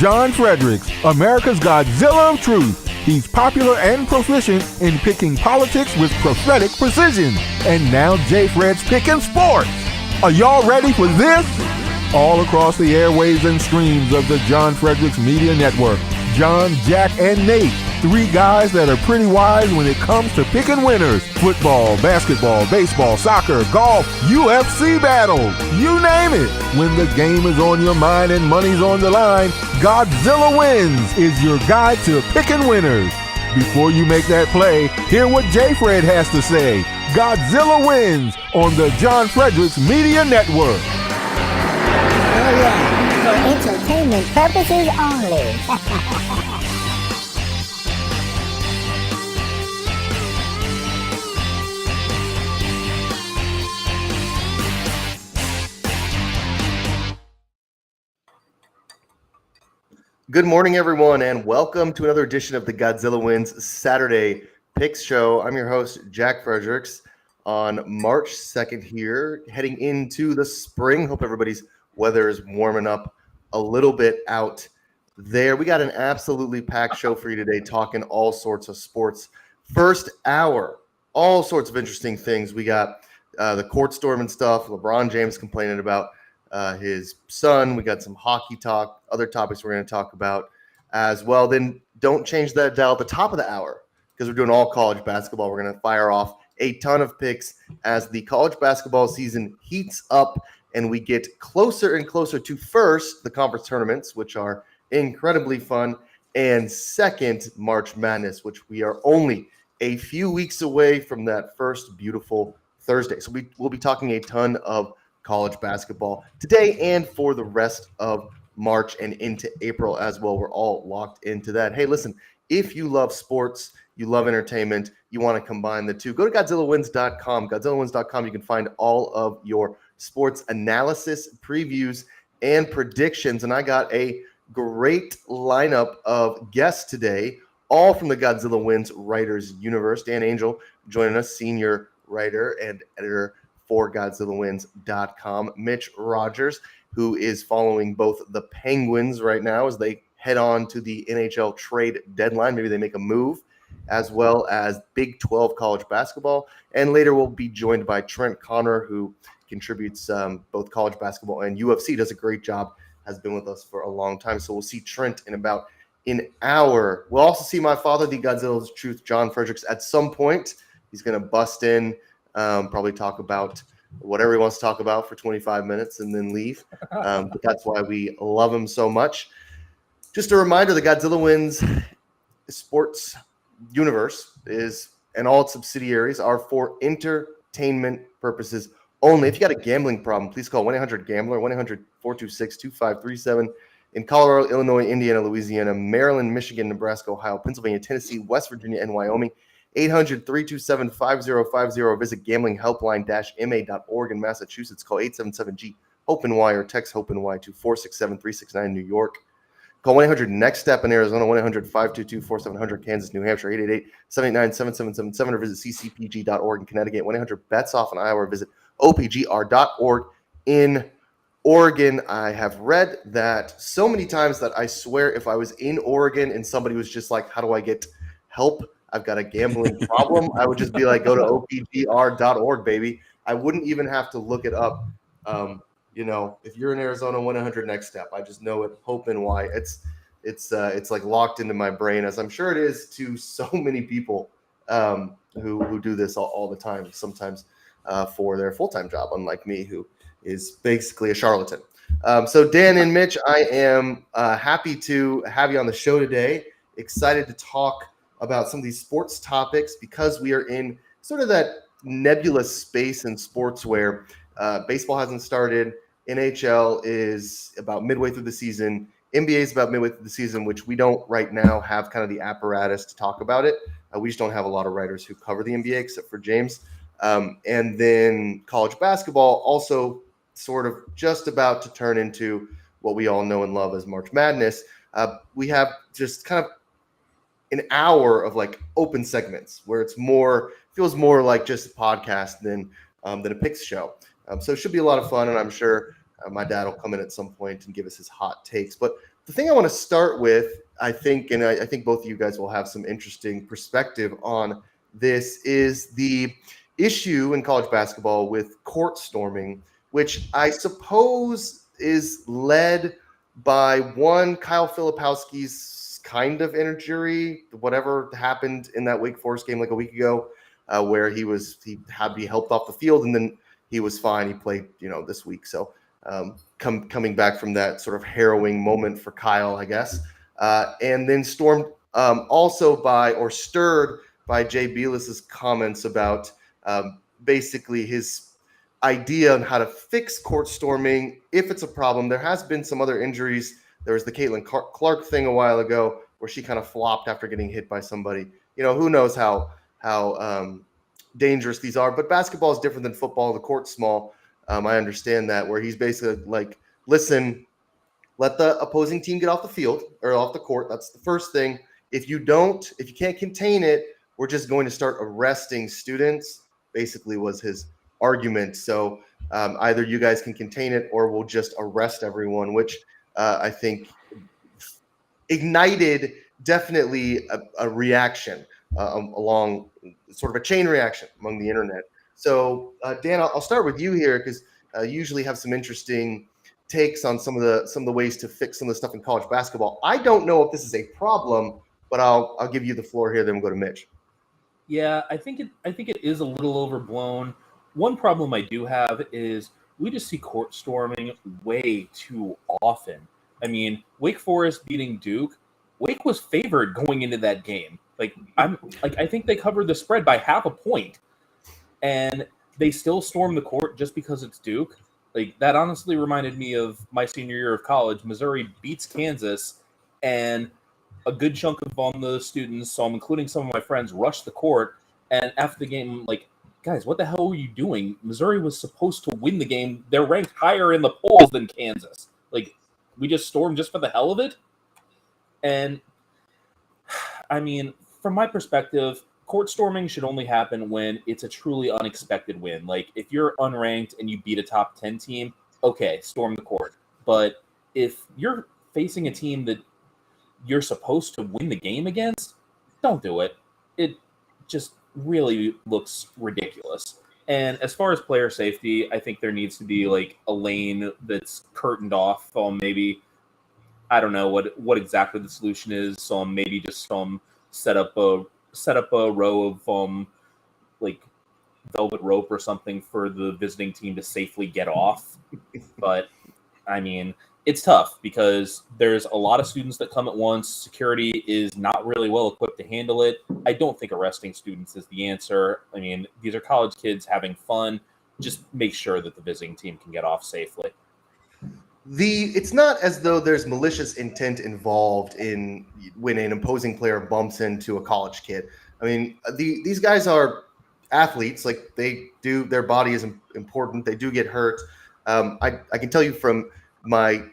John Fredericks, America's Godzilla of Truth. He's popular and proficient in picking politics with prophetic precision. And now J. Fred's picking sports. Are y'all ready for this? All across the airwaves and streams of the John Fredericks Media Network, John, Jack, and Nate, three guys that are pretty wise when it comes to picking winners. Football, basketball, baseball, soccer, golf, UFC battles, you name it. When the game is on your mind and money's on the line, Godzilla Wins is your guide to picking winners. Before you make that play, hear what J. Fred has to say. Godzilla Wins on the John Fredericks Media Network. Oh yeah, for entertainment purposes only. Good morning, everyone, and welcome to another edition of the Godzilla Wins Saturday Picks Show. I'm your host, Jack Fredericks, on March 2nd here, heading into the spring. Hope everybody's weather is warming up a little bit out there. We got an absolutely packed show for you today, talking all sorts of sports. First hour, all sorts of interesting things. We got the court storm and stuff, LeBron James complaining about his son. We got some hockey talk, other topics we're going to talk about as well. Then don't change that dial at the top of the hour because we're doing all college basketball. We're going to fire off a ton of picks as the college basketball season heats up and we get closer and closer to first, the conference tournaments, which are incredibly fun, and second, March Madness, which we are only a few weeks away from that first beautiful Thursday. So we'll be talking a ton of college basketball today and for the rest of March and into April as well. We're all locked into that. Hey, listen, if you love sports, you love entertainment, you want to combine the two, go to GodzillaWins.com. GodzillaWins.com, you can find all of your sports analysis, previews, and predictions. And I got a great lineup of guests today, all from the Godzilla Wins writers universe. Dan Angel joining us, senior writer and editor for GodzillaWins.com. Mitch Rogers, who is following both the Penguins right now as they head on to the NHL trade deadline. Maybe they make a move, as well as Big 12 college basketball. And later we'll be joined by Trent Connor, who contributes both college basketball and UFC, does a great job, has been with us for a long time. So we'll see Trent in about an hour. We'll also see my father, the Godzilla's Truth, John Fredericks, at some point. He's going to bust in, probably talk about whatever he wants to talk about for 25 minutes and then leave. But that's why we love him so much. Just a reminder, the Godzilla Wins sports universe and all its subsidiaries are for entertainment purposes only. If you got a gambling problem, please call 1-800-GAMBLER, 1-800-426-2537 in Colorado, Illinois, Indiana, Louisiana, Maryland, Michigan, Nebraska, Ohio, Pennsylvania, Tennessee, West Virginia, and Wyoming. 800-327-5050. Visit gamblinghelpline-ma.org in Massachusetts. Call 877-G-HOPE-NY or text HOPE-NY to 467-369 in New York. Call 1-800-NEXT-STEP in Arizona, 1-800-522-4700 Kansas, New Hampshire, 888-789-7777 or visit ccpg.org in Connecticut. 1-800-BETS-OFF in Iowa or visit opgr.org in Oregon. I have read that so many times that I swear if I was in Oregon and somebody was just like, how do I get help? I've got a gambling problem. I would just be like, go to opgr.org, baby. I wouldn't even have to look it up. If you're in Arizona, 1-800-NEXT-STEP. I just know it. HOPE-NY. It's like locked into my brain, as I'm sure it is to so many people who do this all the time, sometimes for their full-time job, unlike me, who is basically a charlatan. So Dan and Mitch, I am happy to have you on the show today. Excited to talk about some of these sports topics because we are in sort of that nebulous space in sports where baseball hasn't started. NHL is about midway through the season. NBA is about midway through the season, which we don't right now have kind of the apparatus to talk about it. We just don't have a lot of writers who cover the NBA except for James. And then college basketball also sort of just about to turn into what we all know and love as March Madness. We have just kind of an hour of like open segments where it's feels more like just a podcast than a picks show. So it should be a lot of fun, and I'm sure my dad will come in at some point and give us his hot takes. But the thing I want to start with, I think, and I think both of you guys will have some interesting perspective on this, is the issue in college basketball with court storming, which I suppose is led by one Kyle Filipowski's kind of injury, whatever happened in that Wake Forest game like a week ago, where he had to be helped off the field, and then he was fine. He played, this week. So coming back from that sort of harrowing moment for Kyle, I guess, and then stormed also stirred by Jay Belis's comments about basically his idea on how to fix court storming if it's a problem. There has been some other injuries. There was the Caitlin Clark thing a while ago where she kind of flopped after getting hit by somebody. Who knows how dangerous these are, but basketball is different than football. The court's small. I understand that, where he's basically like, listen, let the opposing team get off the field or off the court. That's the first thing. If you can't contain it, we're just going to start arresting students, basically was his argument. So either you guys can contain it or we'll just arrest everyone, which I think ignited definitely a reaction along sort of a chain reaction among the internet. So Dan, I'll start with you here because you usually have some interesting takes on some of the ways to fix some of the stuff in college basketball. I don't know if this is a problem, but I'll give you the floor here. Then we'll go to Mitch. Yeah, I think it is a little overblown. One problem I do have is we just see court storming way too often. I mean, Wake Forest beating Duke, Wake was favored going into that game. I think they covered the spread by half a point, and they still stormed the court just because it's Duke. That honestly reminded me of my senior year of college. Missouri beats Kansas, and a good chunk of the students, so I'm including some of my friends, rushed the court. And after the game, guys, what the hell were you doing? Missouri was supposed to win the game. They're ranked higher in the polls than Kansas. We just stormed just for the hell of it. And I mean, from my perspective, court storming should only happen when it's a truly unexpected win. If you're unranked and you beat a top 10 team, okay, storm the court. But if you're facing a team that you're supposed to win the game against, don't do it. It just really looks ridiculous. And as far as player safety, I think there needs to be a lane that's curtained off. Maybe, I don't know what exactly the solution is. So maybe just set up a row of velvet rope or something for the visiting team to safely get off. But I mean, it's tough because there's a lot of students that come at once. Security is not really well equipped to handle it. I don't think arresting students is the answer. I mean, these are college kids having fun. Just make sure that the visiting team can get off safely. It's not as though there's malicious intent involved in when an opposing player bumps into a college kid. I mean, these guys are athletes. Their body is important. They do get hurt. I can tell you from my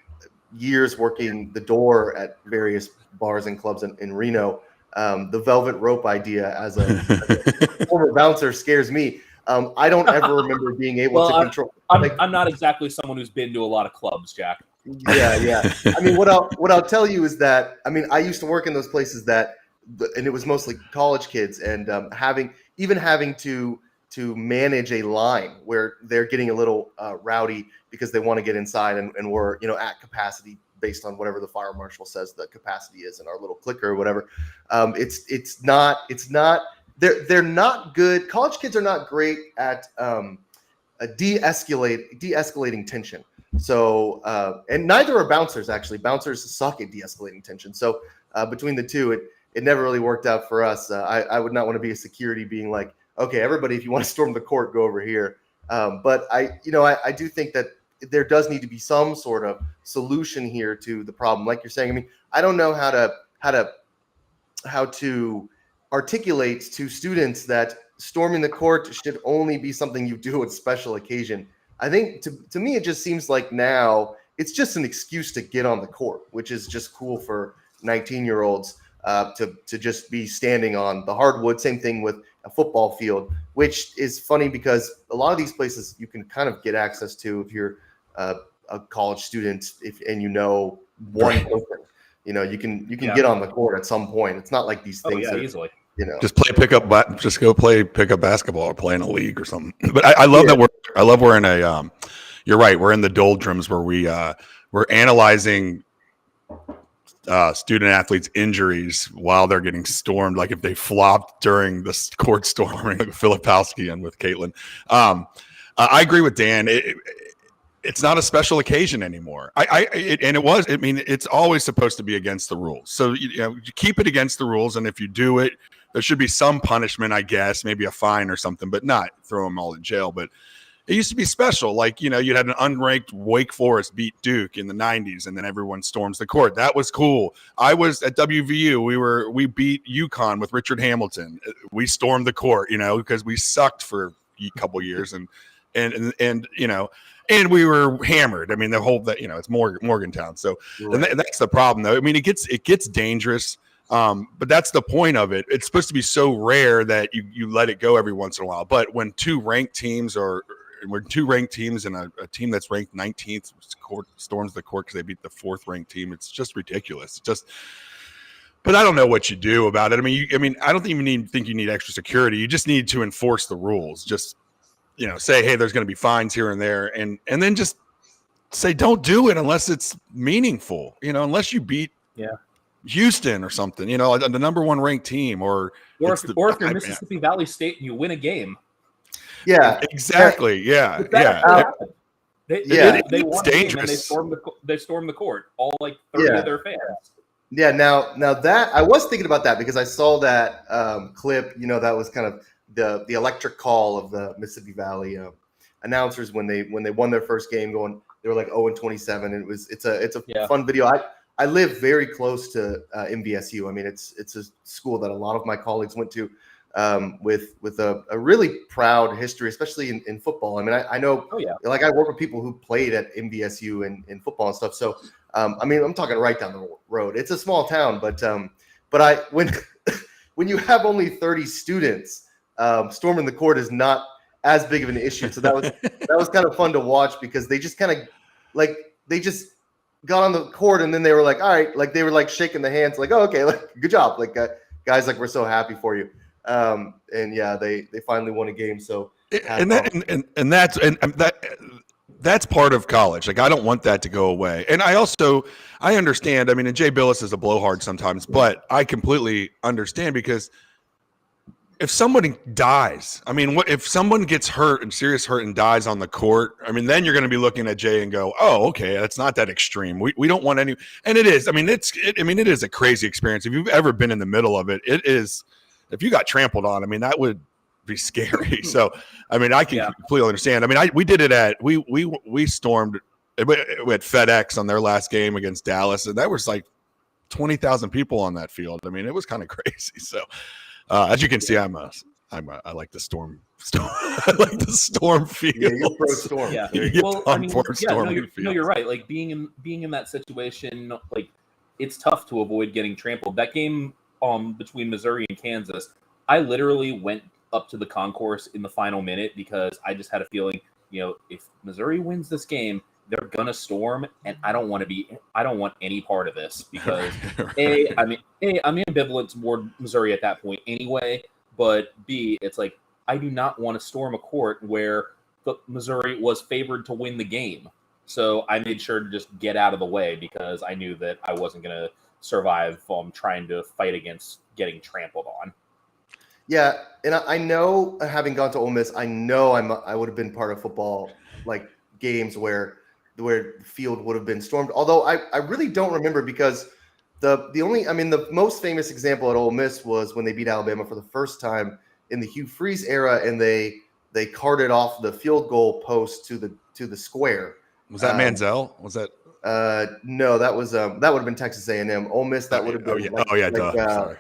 years working the door at various bars and clubs in Reno, the velvet rope idea as a former bouncer scares me. I don't ever remember being able to control. I'm not exactly someone who's been to a lot of clubs, Jack. Yeah. I mean, what I'll tell you is that, I mean, I used to work in those places and it was mostly college kids, and having to manage a line where they're getting a little rowdy because they want to get inside and we're at capacity based on whatever the fire marshal says the capacity is in our little clicker or whatever. It's not they're not good. College kids are not great at de-escalating tension. So and neither are bouncers, actually. Bouncers suck at de-escalating tension. So between the two, it never really worked out for us. I would not want to be a security being like, okay, everybody, if you want to storm the court, go over here. But I do think that there does need to be some sort of solution here to the problem. Like you're saying, I mean, I don't know how to articulate to students that storming the court should only be something you do at special occasion. I think to me, it just seems like now it's just an excuse to get on the court, which is just cool for 19-year-olds to just be standing on the hardwood. Same thing with a football field, which is funny because a lot of these places you can kind of get access to if you're a college student, and one Right. person. You can get on the court at some point. It's not like these things are, easily. Just just go play pickup basketball or play in a league or something. But I love that we're in a you're right, we're in the doldrums where we're analyzing student athletes' injuries while they're getting stormed, like if they flopped during the court storming, like Filipowski and with Caitlin. I agree with Dan. It's not a special occasion anymore. It's always supposed to be against the rules. So you keep it against the rules, and if you do it, there should be some punishment, I guess, maybe a fine or something, but not throw them all in jail. But it used to be special. Like, you'd had an unranked Wake Forest beat Duke in the 90s, and then everyone storms the court. That was cool. I was at WVU. We beat UConn with Richard Hamilton. We stormed the court, because we sucked for a couple years, and we were hammered. I mean, it's Morgantown. So right. And that's the problem, though. I mean, it gets dangerous. But that's the point of it. It's supposed to be so rare that you let it go every once in a while. But when two ranked teams and a team that's ranked 19th storms the court because they beat the 4th ranked team, it's just ridiculous. But I don't know what you do about it. I mean, I don't even think you need extra security. You just need to enforce the rules. Just say, hey, there's going to be fines here and there, and then just say don't do it unless it's meaningful. Unless you beat Houston or something, the number 1 ranked team, or if you're Mississippi Valley State and you win a game. Yeah, exactly. Yeah, They won the game and they stormed the court, all like 30 of their fans. Yeah. Now that I was thinking about that because I saw that clip. That was kind of the electric call of the Mississippi Valley announcers when they won their first game. They were like 0-27, and it's a fun video. I live very close to MVSU. I mean, it's a school that a lot of my colleagues went to with a really proud history, especially in football. I mean, I know, like I work with people who played at MVSU in football and stuff. So, I mean, I'm talking right down the road. It's a small town, but when you have only 30 students, storming the court is not as big of an issue. So that was kind of fun to watch because they just kind of got on the court, and then they were like, all right, like they were like shaking the hands, like, oh, okay, like good job, like guys, like we're so happy for you. They finally won a game. So that's part of college. Like, I don't want that to go away. And I understand. I mean, and Jay Billis is a blowhard sometimes, but I completely understand because if somebody dies, I mean, if someone gets serious hurt and dies on the court, I mean, then you're going to be looking at Jay and go, oh, okay, that's not that extreme. We don't want any, and it is. I mean, it is a crazy experience. If you've ever been in the middle of it, it is. If you got trampled on, I mean, that would be scary. So, I mean, I can completely understand. I mean, we did it we stormed at FedEx on their last game against Dallas, and that was like 20,000 people on that field. I mean, it was kind of crazy. So. As you can see, I like the storm. I like the storm field. Yeah, you're pro storm. Yeah. Well, I mean, you're right. Like being in that situation, like it's tough to avoid getting trampled. That game between Missouri and Kansas, I literally went up to the concourse in the final minute because I just had a feeling, if Missouri wins this game, they're gonna storm, and I don't want any part of this because I'm ambivalent toward Missouri at that point anyway. But B, it's like I do not want to storm a court where Missouri was favored to win the game. So I made sure to just get out of the way because I knew that I wasn't gonna survive trying to fight against getting trampled on. Yeah, and I know, having gone to Ole Miss, I know I would have been part of football like games where the field would have been stormed. Although I really don't remember because the most famous example at Ole Miss was when they beat Alabama for the first time in the Hugh Freeze era, and they carted off the field goal post to the square. Was that Manziel? Was that? No, that was that would have been Texas A&M. Ole Miss, that would have been sorry.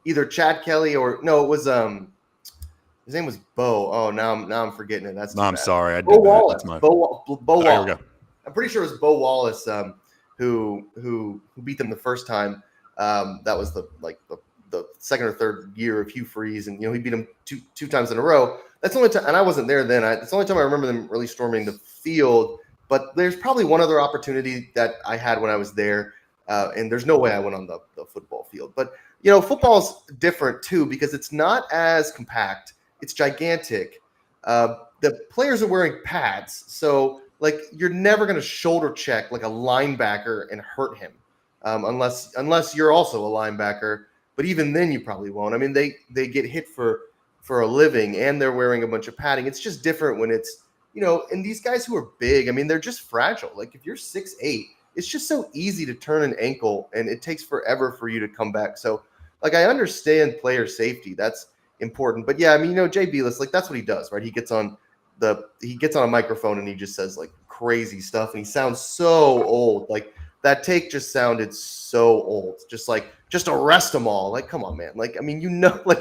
Either Chad Kelly or no, it was his name was Bo. Oh, now I'm forgetting it. That's I'm sorry. Bo Wallace. Bo Wallace. There we go. I'm pretty sure it was Bo Wallace who beat them the first time. That was the second or third year of Hugh Freeze, and he beat them two times in a row. That's the only time, and I wasn't there then. That's the only time I remember them really storming the field. But there's probably one other opportunity that I had when I was there. and there's no way I went on the football field. But you know, football's different too because it's not as compact. It's gigantic. The players are wearing pads, so like you're never going to shoulder check like a linebacker and hurt him, unless you're also a linebacker. But even then, you probably won't. I mean, they get hit for a living, and they're wearing a bunch of padding. It's just different when it's, you know, and these guys who are big, I mean, they're just fragile. Like if you're 6'8", it's just so easy to turn an ankle, and it takes forever for you to come back. So, like, I understand player safety. That's important. But yeah, I mean, you know, Jay Belis, like that's what he does, right? He gets on a microphone and he just says like crazy stuff, and he sounds so old. Like that take just sounded so old. Just arrest them all. Like, come on, man. Like, I mean, you know, like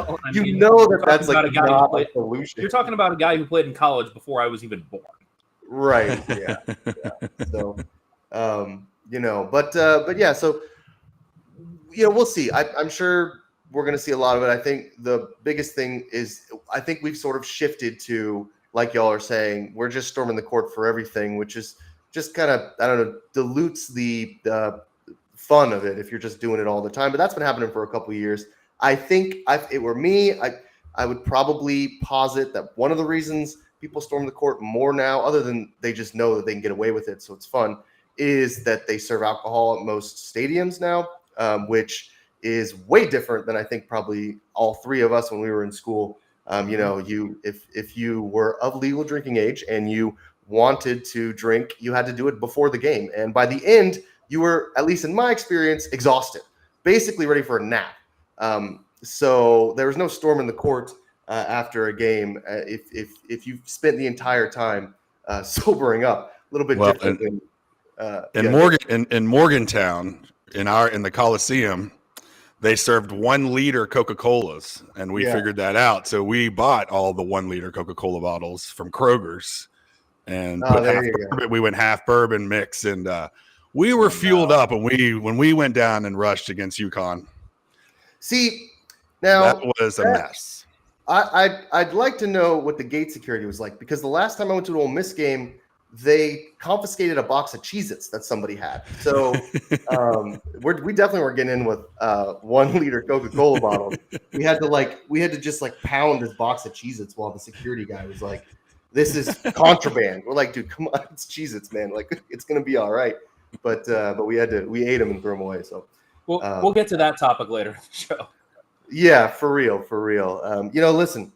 that's like not a solution. You're talking about a guy who played in college before I was even born. Right. Yeah. So, you know, but yeah. So, you know, we'll see. I'm sure we're going to see a lot of it. I think the biggest thing is I think we've sort of shifted to, like y'all are saying, we're just storming the court for everything, which is just kind of, I don't know, dilutes the fun of it if you're just doing it all the time. But that's been happening for a couple of years. I think if it were me, I would probably posit that one of the reasons people storm the court more now, other than they just know that they can get away with it, so it's fun, is that they serve alcohol at most stadiums now, which is way different than I think probably all three of us when we were in school. You know, if you were of legal drinking age and you wanted to drink, you had to do it before the game. And by the end, you were, at least in my experience, exhausted, basically ready for a nap. So there was no storm in the court after a game if you've spent the entire time sobering up. A little bit different than in Morgantown in the Coliseum. They served 1 liter Coca-Colas, and we figured that out. So we bought all the 1 liter Coca-Cola bottles from Kroger's, and we went half bourbon mix, and we were fueled up when we went down and rushed against UConn. See, now that was a mess. I'd like to know what the gate security was like, because the last time I went to an Ole Miss game, they confiscated a box of Cheez-Its that somebody had. So we definitely were getting in with 1 liter Coca-Cola bottles. We had to just pound this box of Cheez-Its while the security guy was like, "This is contraband." We're like, "Dude, come on, it's Cheez-Its, man. Like, it's gonna be all right." But we ate them and threw them away. So we'll get to that topic later in the show. Yeah, for real. You know, listen,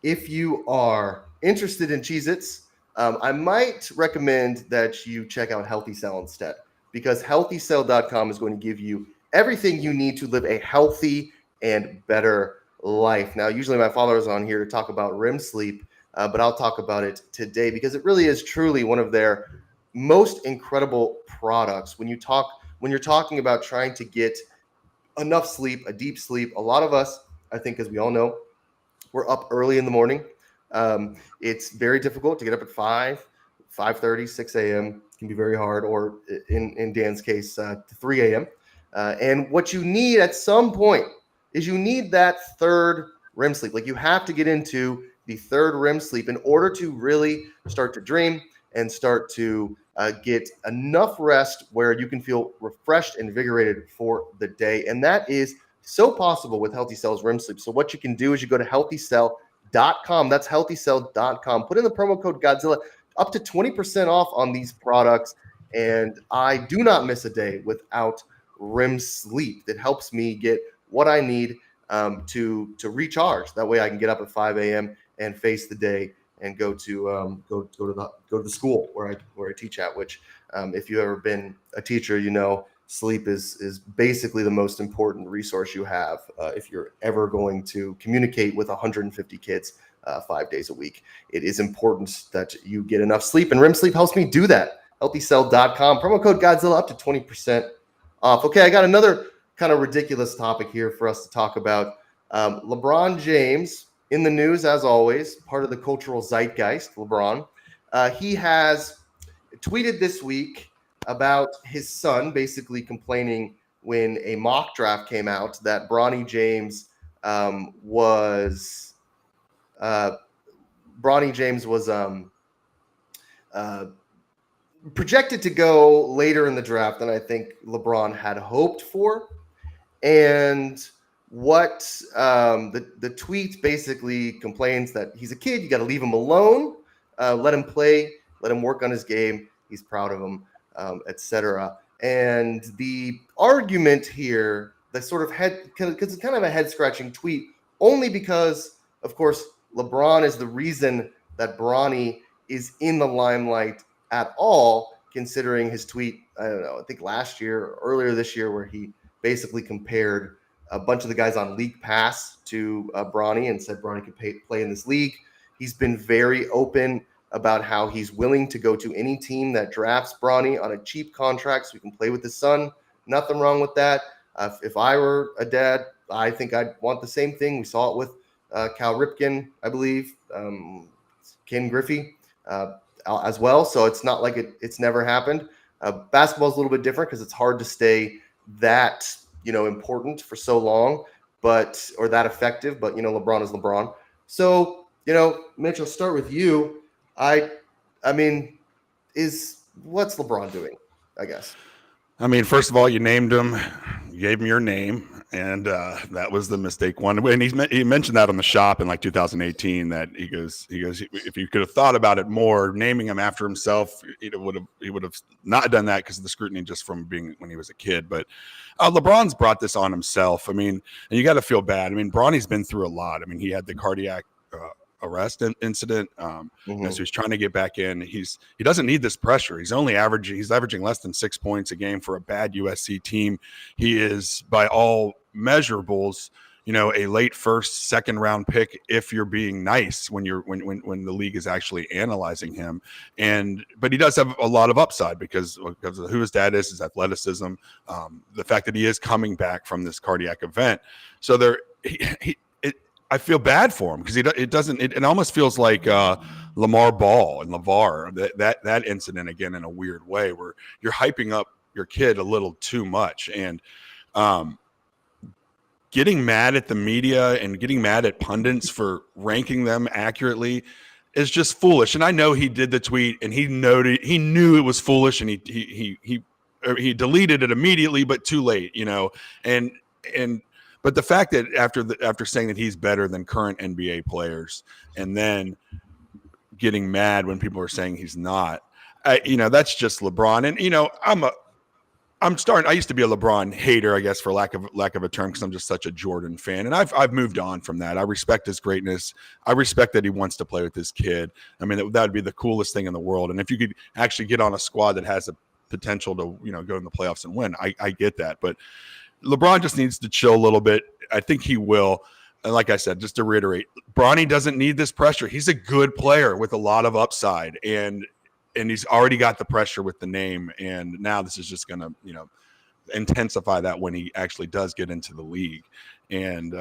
if you are interested in Cheez-Its, I might recommend that you check out Healthy Cell instead, because healthycell.com is going to give you everything you need to live a healthy and better life. Now, usually my father is on here to talk about REM sleep, but I'll talk about it today because it really is truly one of their most incredible products. When you're talking about trying to get enough sleep, a deep sleep, a lot of us, I think, as we all know, we're up early in the morning. It's very difficult to get up at 5:30, 6 a.m. It can be very hard, or in Dan's case, 3 a.m. And what you need at some point is you need that third REM sleep. Like, you have to get into the third REM sleep in order to really start to dream and start to get enough rest where you can feel refreshed and invigorated for the day. And that is so possible with Healthy Cell's REM sleep. So what you can do is you go to healthycell.com. That's healthycell.com. Put in the promo code Godzilla, up to 20% off on these products. And I do not miss a day without REM sleep. That helps me get what I need to recharge. That way I can get up at 5 a.m. and face the day and go to the school where I teach at. Which, if you've ever been a teacher, you know sleep is basically the most important resource you have if you're ever going to communicate with 150 kids 5 days a week. It is important that you get enough sleep, and REM sleep helps me do that. HealthyCell.com, promo code Godzilla, up to 20% off. Okay, I got another kind of ridiculous topic here for us to talk about. LeBron James in the news, as always, part of the cultural zeitgeist. LeBron, he has tweeted this week about his son basically complaining when a mock draft came out that Bronny James was projected to go later in the draft than I think LeBron had hoped for. And what the tweet basically complains that he's a kid, you got to leave him alone, let him play, let him work on his game. He's proud of him, etc. And the argument here, the sort of because it's kind of a head scratching tweet, only because, of course, LeBron is the reason that Bronny is in the limelight at all, considering his tweet, I don't know, I think last year or earlier this year, where he basically compared a bunch of the guys on League Pass to Bronny and said Bronny could play in this league. He's been very open about how he's willing to go to any team that drafts Bronny on a cheap contract so he can play with his son. Nothing wrong with that. If I were a dad, I think I'd want the same thing. We saw it with Cal Ripken, I believe, Ken Griffey as well. So it's not like it's never happened. Basketball is a little bit different because it's hard to stay that important for so long, or that effective. But LeBron is LeBron. So Mitch, I'll start with you. I mean, what's LeBron doing? I guess. I mean, first of all, you named him, you gave him your name, and that was the mistake one. And he mentioned that on the shop in like 2018. That he goes, if you could have thought about it more, naming him after himself, he would have not done that because of the scrutiny just from being when he was a kid. But LeBron's brought this on himself. I mean, and you got to feel bad. I mean, Bronny's been through a lot. I mean, he had the cardiac arrest incident. So he's trying to get back in. He doesn't need this pressure. He's averaging less than 6 points a game for a bad USC team. He is by all measurables, a late first, second round pick if you're being nice when the league is actually analyzing him. But he does have a lot of upside because of who his dad is, his athleticism, the fact that he is coming back from this cardiac event. So I feel bad for him because it almost feels like Lamar Ball and LeVar, that incident again in a weird way where you're hyping up your kid a little too much and getting mad at the media and getting mad at pundits for ranking them accurately is just foolish. And I know he did the tweet and he knew it was foolish and he deleted it immediately, but too late, But the fact that after saying that he's better than current NBA players and then getting mad when people are saying he's not, that's just LeBron. And, I used to be a LeBron hater, I guess, for lack of a term, because I'm just such a Jordan fan. And I've moved on from that. I respect his greatness. I respect that he wants to play with his kid. I mean, that would be the coolest thing in the world. And if you could actually get on a squad that has a potential to, go in the playoffs and win, I get that. But LeBron just needs to chill a little bit. I think he will. And like I said, just to reiterate, Bronny doesn't need this pressure. He's a good player with a lot of upside, and he's already got the pressure with the name. And now this is just going to, intensify that when he actually does get into the league. And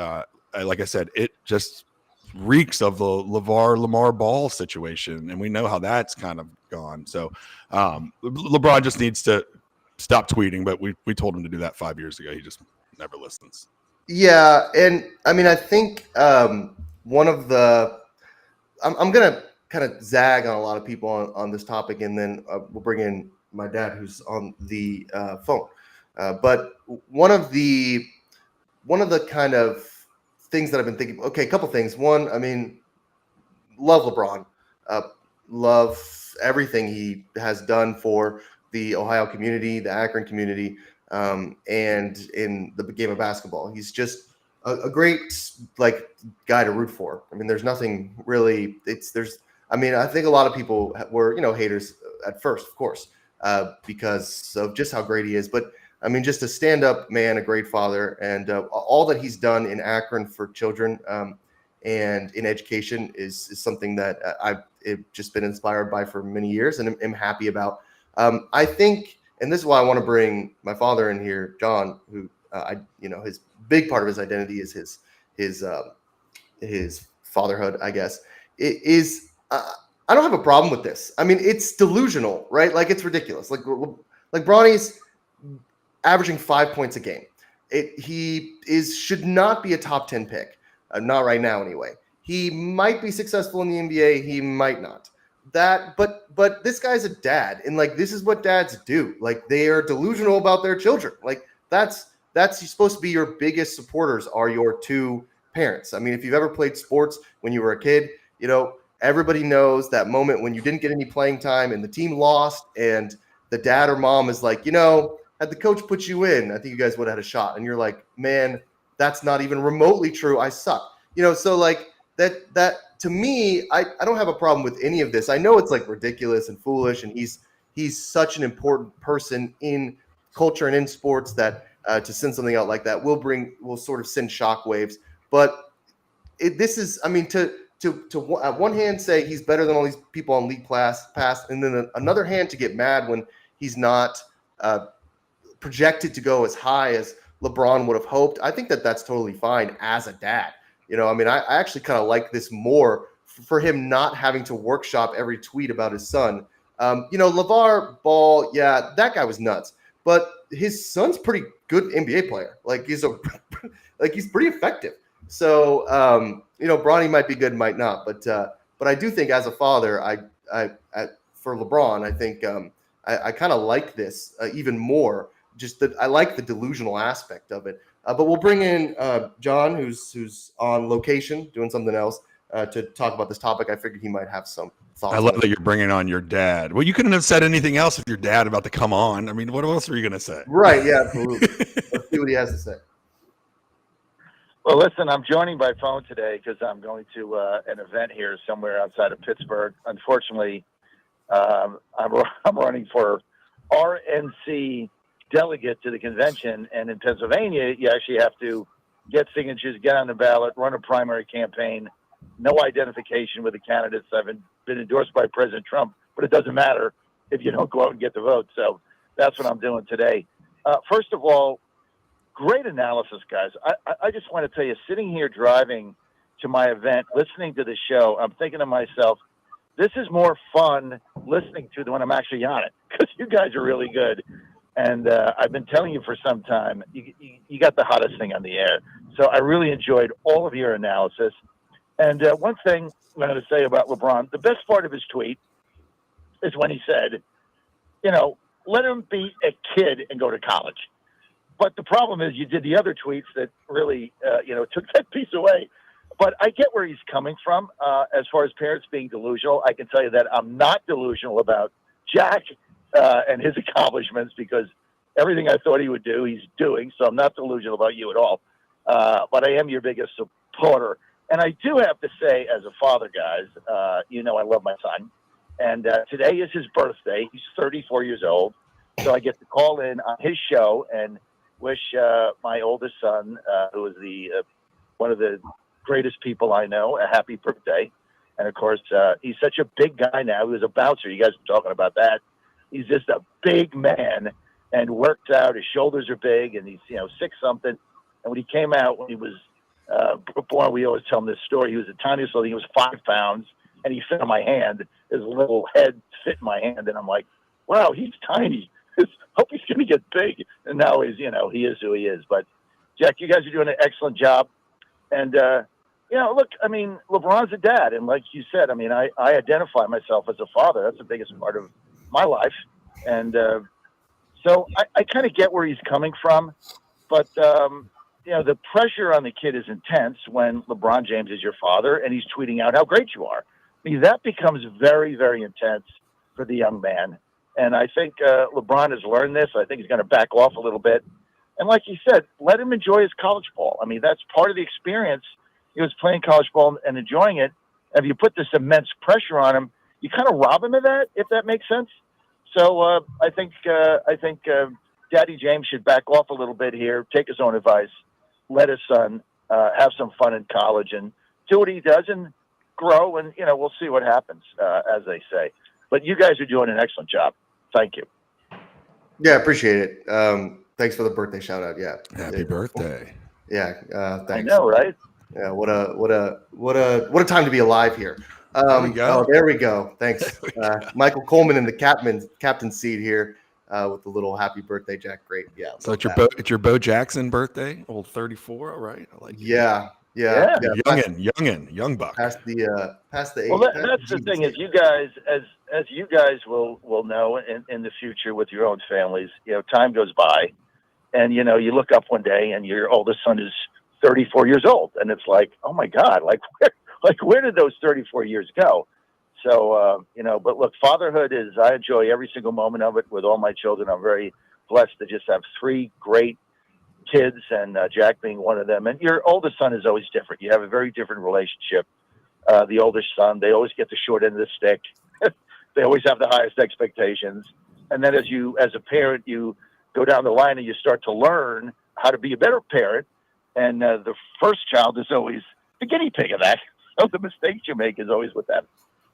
like I said, it just reeks of the Lamar Ball situation, and we know how that's kind of gone. So LeBron just needs to stop tweeting, but we told him to do that 5 years ago. He just never listens. Yeah, and I mean, I think one of the I'm gonna kind of zag on a lot of people on this topic, and then we'll bring in my dad who's on the phone. But one of the kind of things that I've been thinking. Okay, a couple things. One, I mean, love LeBron, love everything he has done for the Ohio community, the Akron community, and in the game of basketball. He's just a great guy to root for. I mean, there's nothing really. I mean, I think a lot of people were haters at first, of course, because of just how great he is. But I mean, just a stand-up man, a great father, and all that he's done in Akron for children and in education is something that I've just been inspired by for many years, and am happy about. I think, and this is why I want to bring my father in here, John, who his big part of his identity is his fatherhood, I guess. It is. I don't have a problem with this. I mean, it's delusional, right? Like, it's ridiculous. Like Bronny's averaging 5 points a game. He should not be a top 10 pick. Not right now, anyway. He might be successful in the NBA. He might not. but this guy's a dad, and like this is what dads do. Like they are delusional about their children. Like that's supposed to be your biggest supporters are your two parents. I mean, if you've ever played sports when you were a kid, everybody knows that moment when you didn't get any playing time and the team lost, and the dad or mom is like, had the coach put you in, I think you guys would have had a shot. And you're like, man, that's not even remotely true. I suck. So like that to me, I don't have a problem with any of this. I know it's like ridiculous and foolish, and he's such an important person in culture and in sports that to send something out like that will sort of send shockwaves. But this is, I mean, to at one hand say he's better than all these people on League Pass, and then another hand to get mad when he's not projected to go as high as LeBron would have hoped. I think that's totally fine as a dad. I mean, I actually kind of like this more for him not having to workshop every tweet about his son. LeVar Ball, yeah, that guy was nuts, but his son's pretty good NBA player. Like he's pretty effective. So, Bronny might be good, might not, but I do think as a father, for LeBron, I think I kind of like this even more. Just that I like the delusional aspect of it. But we'll bring in John, who's on location doing something else to talk about this topic. I figured he might have some thoughts. I love that you're bringing on your dad. Well, you couldn't have said anything else if your dad about to come on. I mean, what else were you going to say? Right? Yeah, absolutely. Let's see what he has to say. Well, listen, I'm joining by phone today because I'm going to an event here somewhere outside of Pittsburgh. Unfortunately, I'm running for RNC delegate to the convention, and in Pennsylvania, you actually have to get signatures, get on the ballot, run a primary campaign, no identification with the candidates. I've been endorsed by President Trump, but it doesn't matter if you don't go out and get the vote. So that's what I'm doing today. First of all, great analysis, guys. I just want to tell you, sitting here driving to my event, listening to the show, I'm thinking to myself, this is more fun listening to than when I'm actually on it, because you guys are really good. And I've been telling you for some time, you got the hottest thing on the air. So I really enjoyed all of your analysis. And one thing I'm going to say about LeBron, the best part of his tweet is when he said, let him be a kid and go to college. But the problem is you did the other tweets that really, took that piece away. But I get where he's coming from as far as parents being delusional. I can tell you that I'm not delusional about Jack and his accomplishments, because everything I thought he would do, he's doing. So I'm not delusional about you at all. But I am your biggest supporter. And I do have to say, as a father, guys, I love my son. And today is his birthday. He's 34 years old. So I get to call in on his show and wish my oldest son, who is one of the greatest people I know, a happy birthday. And, of course, he's such a big guy now. He was a bouncer. You guys were talking about that. He's just a big man and works out. His shoulders are big, and he's 6-something. And when he came out, when he was born, we always tell him this story. He was the tiniest, so he was 5 pounds, and he fit in my hand. His little head fit in my hand, and I'm like, wow, he's tiny. Hope he's going to get big. And now he's, he is who he is. But Jack, you guys are doing an excellent job. And look, I mean, LeBron's a dad, and like you said, I mean, I identify myself as a father. That's the biggest part of my life. And so I kind of get where he's coming from, but the pressure on the kid is intense when LeBron James is your father and he's tweeting out how great you are. I mean, that becomes very, very intense for the young man. And I think LeBron has learned this. I think he's going to back off a little bit. And like you said, let him enjoy his college ball. I mean, that's part of the experience. He was playing college ball and enjoying it. If you put this immense pressure on him, you kind of rob him of that, if that makes sense. So I think Daddy James should back off a little bit here, take his own advice, let his son have some fun in college and do what he does and grow. And, we'll see what happens, as they say. But you guys are doing an excellent job. Thank you. Yeah, appreciate it. Thanks for the birthday shout out. Yeah. Happy birthday. Yeah. Thanks. I know, right? Yeah. What a time to be alive here. There we go. Oh, there we go. Thanks. Michael Coleman in the captain's seat here with the little happy birthday, Jack. Great. Yeah. So it's your Bo Jackson birthday, old 34. All right. I like it. Yeah. Yeah, Young buck. past the Well, age. that's the thing is, you guys, as you guys will know in the future with your own families, time goes by, and you look up one day and your oldest son is 34 years old, and it's like, oh my God, where did those 34 years go? So but look, fatherhood is, I enjoy every single moment of it with all my children. I'm very blessed to just have 3 great kids, and Jack being one of them. And your oldest son is always different. You have a very different relationship. The oldest son, they always get the short end of the stick. They always have the highest expectations. And then as a parent, you go down the line and you start to learn how to be a better parent. And the first child is always the guinea pig of that. So the mistakes you make is always with them.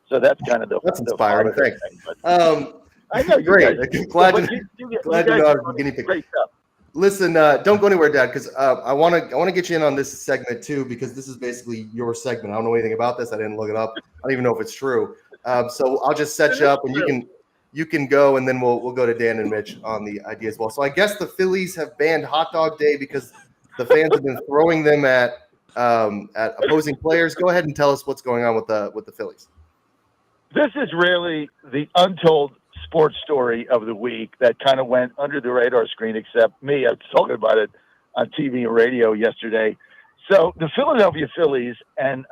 So that's kind of That's inspiring. Thanks. I know. Great. Glad to know the guinea pig. Great stuff. Listen, don't go anywhere, Dad, because I want to get you in on this segment too, because this is basically your segment. I don't know anything about this. I didn't look it up. I don't even know if it's true. So I'll just set you up, and you can go, and then we'll go to Dan and Mitch on the idea as well. So I guess the Phillies have banned Hot Dog Day because the fans have been throwing them at opposing players. Go ahead and tell us what's going on with the Phillies. This is really the untold sports story of the week that kind of went under the radar screen, except me. I was talking about it on TV and radio yesterday. So the Philadelphia Phillies, and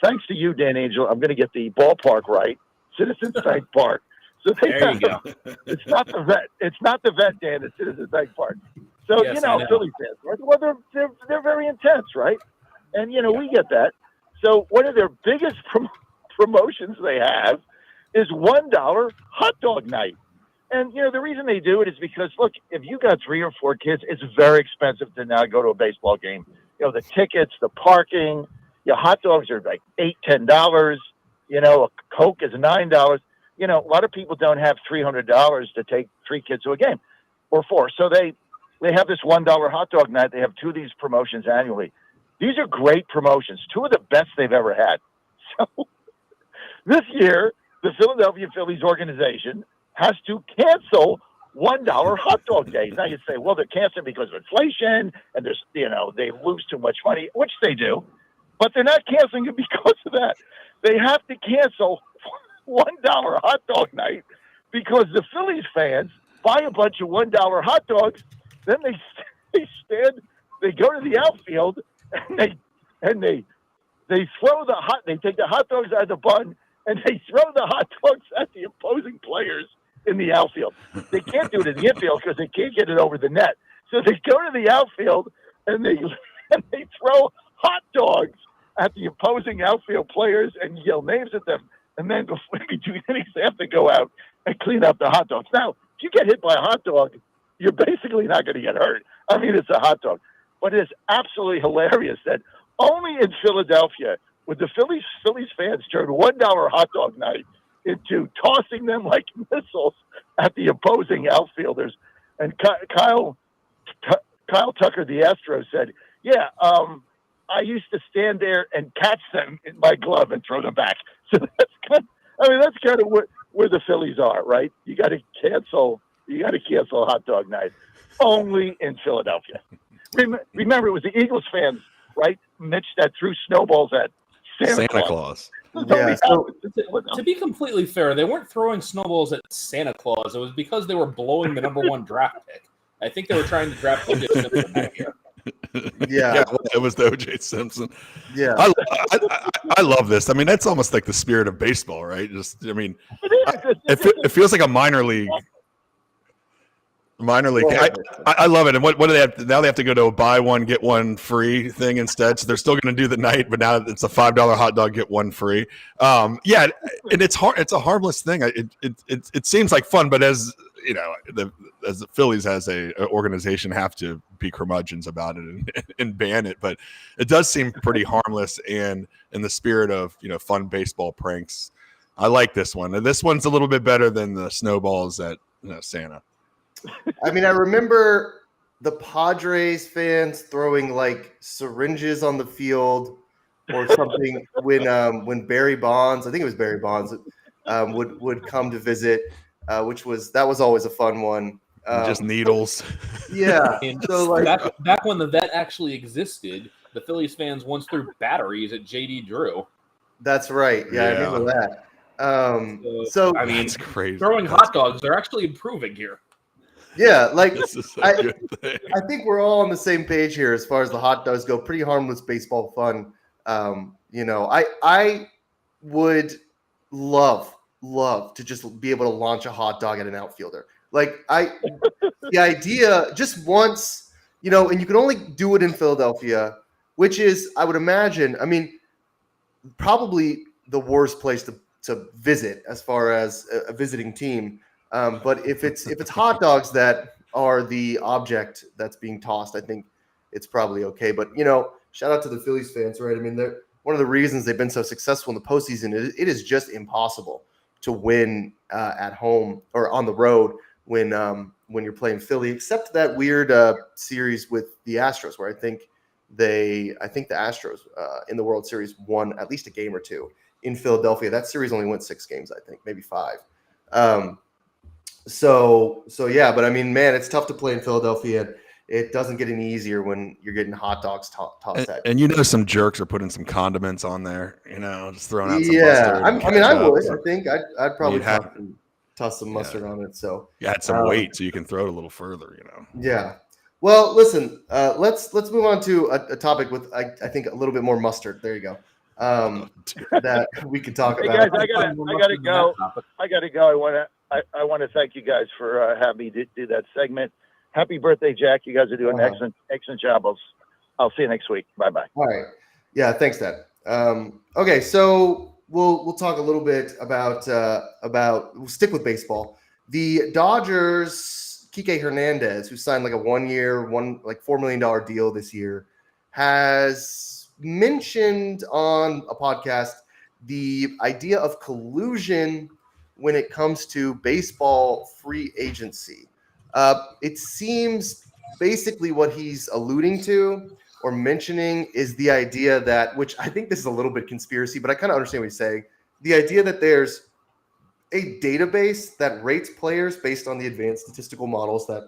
thanks to you, Dan Angel, I'm going to get the ballpark right, Citizens Bank Park. So There you go. It's not the vet. It's not the vet, Dan. It's Citizens Bank Park. So Yes, I know. Philly fans, right? Well, they're very intense, right? And we get that. So one of their biggest promotions they have is $1 hot dog night. And, the reason they do it is because, look, if you got 3 or 4 kids, it's very expensive to now go to a baseball game. The tickets, the parking, hot dogs are like $8, $10. A Coke is $9. A lot of people don't have $300 to take 3 kids to a game or 4. So they have this $1 hot dog night. They have 2 of these promotions annually. This are great promotions, 2 of the best they've ever had. So this year, the Philadelphia Phillies organization has to cancel $1 hot dog days. Now you say, well, they're canceling because of inflation and there's, they lose too much money, which they do, but they're not canceling it because of that. They have to cancel $1 hot dog night because the Phillies fans buy a bunch of $1 hot dogs, then they go to the outfield and they throw they take the hot dogs out of the bun and they throw the hot dogs at the opposing players in the outfield. They can't do it in the infield because they can't get it over the net. So they go to the outfield and they throw hot dogs at the opposing outfield players and yell names at them. And then between innings, they have to go out and clean up the hot dogs. Now, if you get hit by a hot dog, you're basically not going to get hurt. I mean, it's a hot dog. But it's absolutely hilarious that only in Philadelphia would the Phillies fans turn $1 hot dog night into tossing them like missiles at the opposing outfielders. And Kyle Tucker, the Astro, said, yeah, I used to stand there and catch them in my glove and throw them back. So that's kind of where the Phillies are, right? You got to cancel hot dog night only in Philadelphia. Remember, it was the Eagles fans, right, Mitch, that threw snowballs at Santa Claus. Yeah, so, To be completely fair, they weren't throwing snowballs at Santa Claus. It was because they were blowing the number 1 draft pick. I think they were trying to draft O.J. Simpson that year. Yeah, it was the O.J. Simpson. Yeah, I love this. I mean, that's almost like the spirit of baseball, right? It feels like a minor league. I love it. And what do they have? Now they have to go to a buy one get one free thing instead. So they're still going to do the night, but now it's a $5 hot dog get one free. And it's hard. It's a harmless thing. It seems like fun, but as the Phillies as a organization have to be curmudgeons about it and ban it. But it does seem pretty harmless and in the spirit of fun baseball pranks. I like this one. And this one's a little bit better than the snowballs at Santa. I mean, I remember the Padres fans throwing like syringes on the field or something when Barry Bonds, I think it was Barry Bonds, would come to visit, that was always a fun one. Just needles. Yeah. And So like back when the vet actually existed, the Phillies fans once threw batteries at JD Drew. That's right. Yeah, I Yeah. remember that. So I mean, That's crazy. throwing That's- hot dogs, they're actually improving here. yeah, like This is a I- good thing. I think we're all on the same page here as far as the hot dogs go. Pretty harmless baseball fun. I would love to just be able to launch a hot dog at an outfielder. The idea just once, and you can only do it in Philadelphia, which is, I would imagine, I mean, probably the worst place to visit as far as a visiting team. But if it's hot dogs that are the object that's being tossed, I think it's probably okay. But shout out to the Phillies fans, right? I mean, one of the reasons they've been so successful in the postseason is it is just impossible to win at home or on the road when you're playing Philly, except that weird series with the Astros, where I think the Astros in the World Series won at least a game or two in Philadelphia. That series only went 6 games, I think, maybe 5. So yeah, but I mean, man, it's tough to play in Philadelphia. It doesn't get any easier when you're getting hot dogs tossed at you. And some jerks are putting some condiments on there, just throwing out some Yeah, mustard. I would. I think I'd probably You'd toss some mustard on it. So you add some weight so you can throw it a little further. Yeah. Well, listen. Let's move on to a topic with I think a little bit more mustard. There you go. That we could talk Hey about. guys, I gotta go. I want to thank you guys for having me do that segment. Happy birthday, Jack! You guys are doing an excellent job. I'll see you next week. Bye bye. All right. Yeah. Thanks, Dad. Okay. So we'll talk a little bit about we'll stick with baseball. The Dodgers, Kike Hernandez, who signed like a 1-year, $4 million deal this year, has mentioned on a podcast the idea of collusion when it comes to baseball free agency. It seems basically what he's alluding to or mentioning is the idea that, which I think this is a little bit conspiracy, but I kind of understand what he's saying. The idea that there's a database that rates players based on the advanced statistical models that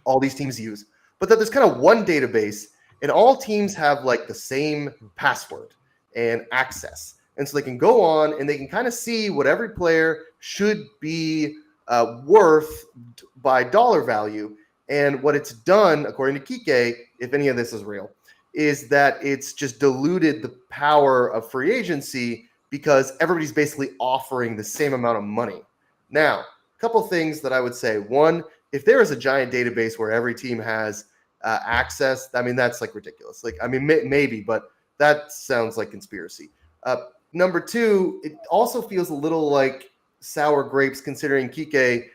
all these teams use, but that there's kind of one database and all teams have like the same password and access. And so they can go on and they can kind of see what every player should be worth by dollar value. And what it's done, according to Kike, if any of this is real, is that it's just diluted the power of free agency because everybody's basically offering the same amount of money. Now, a couple things that I would say. One, if there is a giant database where every team has access, I mean, that's like ridiculous. Like, I mean, maybe, but that sounds like conspiracy. Number two, it also feels a little like sour grapes considering Kike.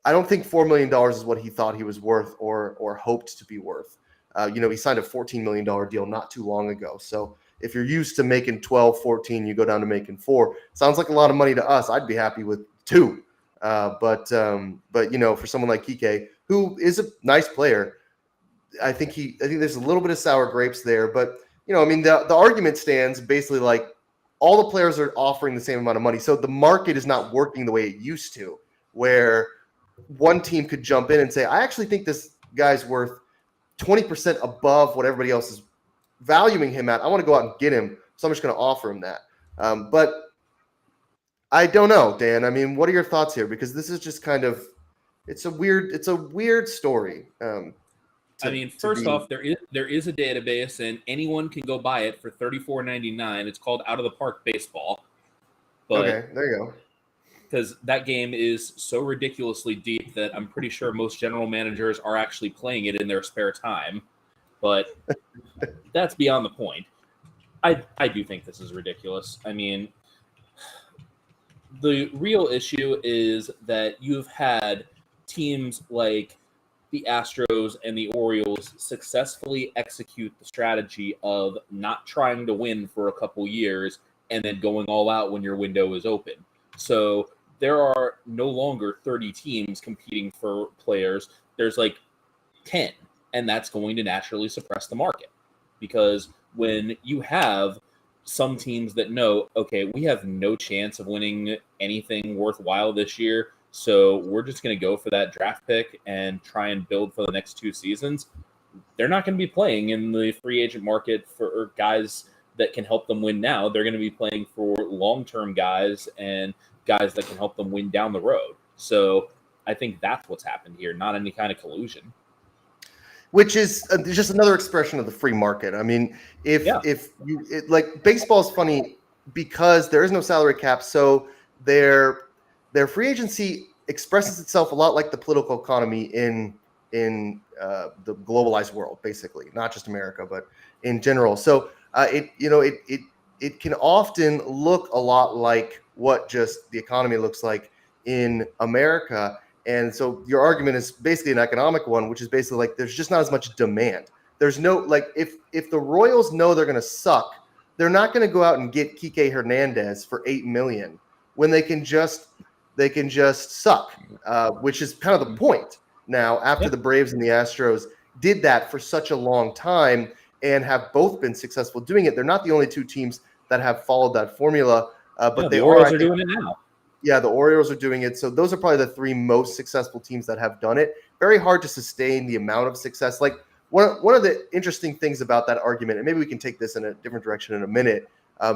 I don't think $4 million is what he thought he was worth or hoped to be worth. He signed a $14 million deal not too long ago. So if you're used to making 12, 14, you go down to making 4. Sounds like a lot of money to us. I'd be happy with 2. But for someone like Kike, who is a nice player, I think there's a little bit of sour grapes there. But the argument stands basically like all the players are offering the same amount of money. So the market is not working the way it used to, where one team could jump in and say, I actually think this guy's worth 20% above what everybody else is valuing him at. I want to go out and get him, so I'm just going to offer him that. But I don't know, Dan. I mean, what are your thoughts here? Because this is just kind of it's a weird story. First off, there is a database, and anyone can go buy it for $34.99. It's called Out of the Park Baseball. But okay, there you go. Because that game is so ridiculously deep that I'm pretty sure most general managers are actually playing it in their spare time. But that's beyond the point. I do think this is ridiculous. I mean, the real issue is that you've had teams like the Astros and the Orioles successfully execute the strategy of not trying to win for a couple years and then going all out when your window is open. So there are no longer 30 teams competing for players. There's like 10, and that's going to naturally suppress the market. Because when you have some teams that know, okay, we have no chance of winning anything worthwhile this year, so we're just going to go for that draft pick and try and build for the next 2 seasons. they're not going to be playing in the free agent market for guys that can help them win now. They're going to be playing for long-term guys and guys that can help them win down the road. So I think that's what's happened here, not any kind of collusion. Which is just another expression of the free market. I mean, like baseball is funny because there is no salary cap, so their free agency expresses itself a lot like the political economy in the globalized world, basically, not just America, but in general. So it can often look a lot like what just the economy looks like in America. And so your argument is basically an economic one, which is basically like there's just not as much demand. There's no, like, if the Royals know they're going to suck, they're not going to go out and get Kike Hernandez for $8 million when they can just suck, which is kind of the point. Now, after the Braves and the Astros did that for such a long time and have both been successful doing it, they're not the only two teams that have followed that formula. But the Orioles are doing it now. Yeah, the Orioles are doing it. So those are probably the three most successful teams that have done it. Very hard to sustain the amount of success. Like one of the interesting things about that argument, and maybe we can take this in a different direction in a minute,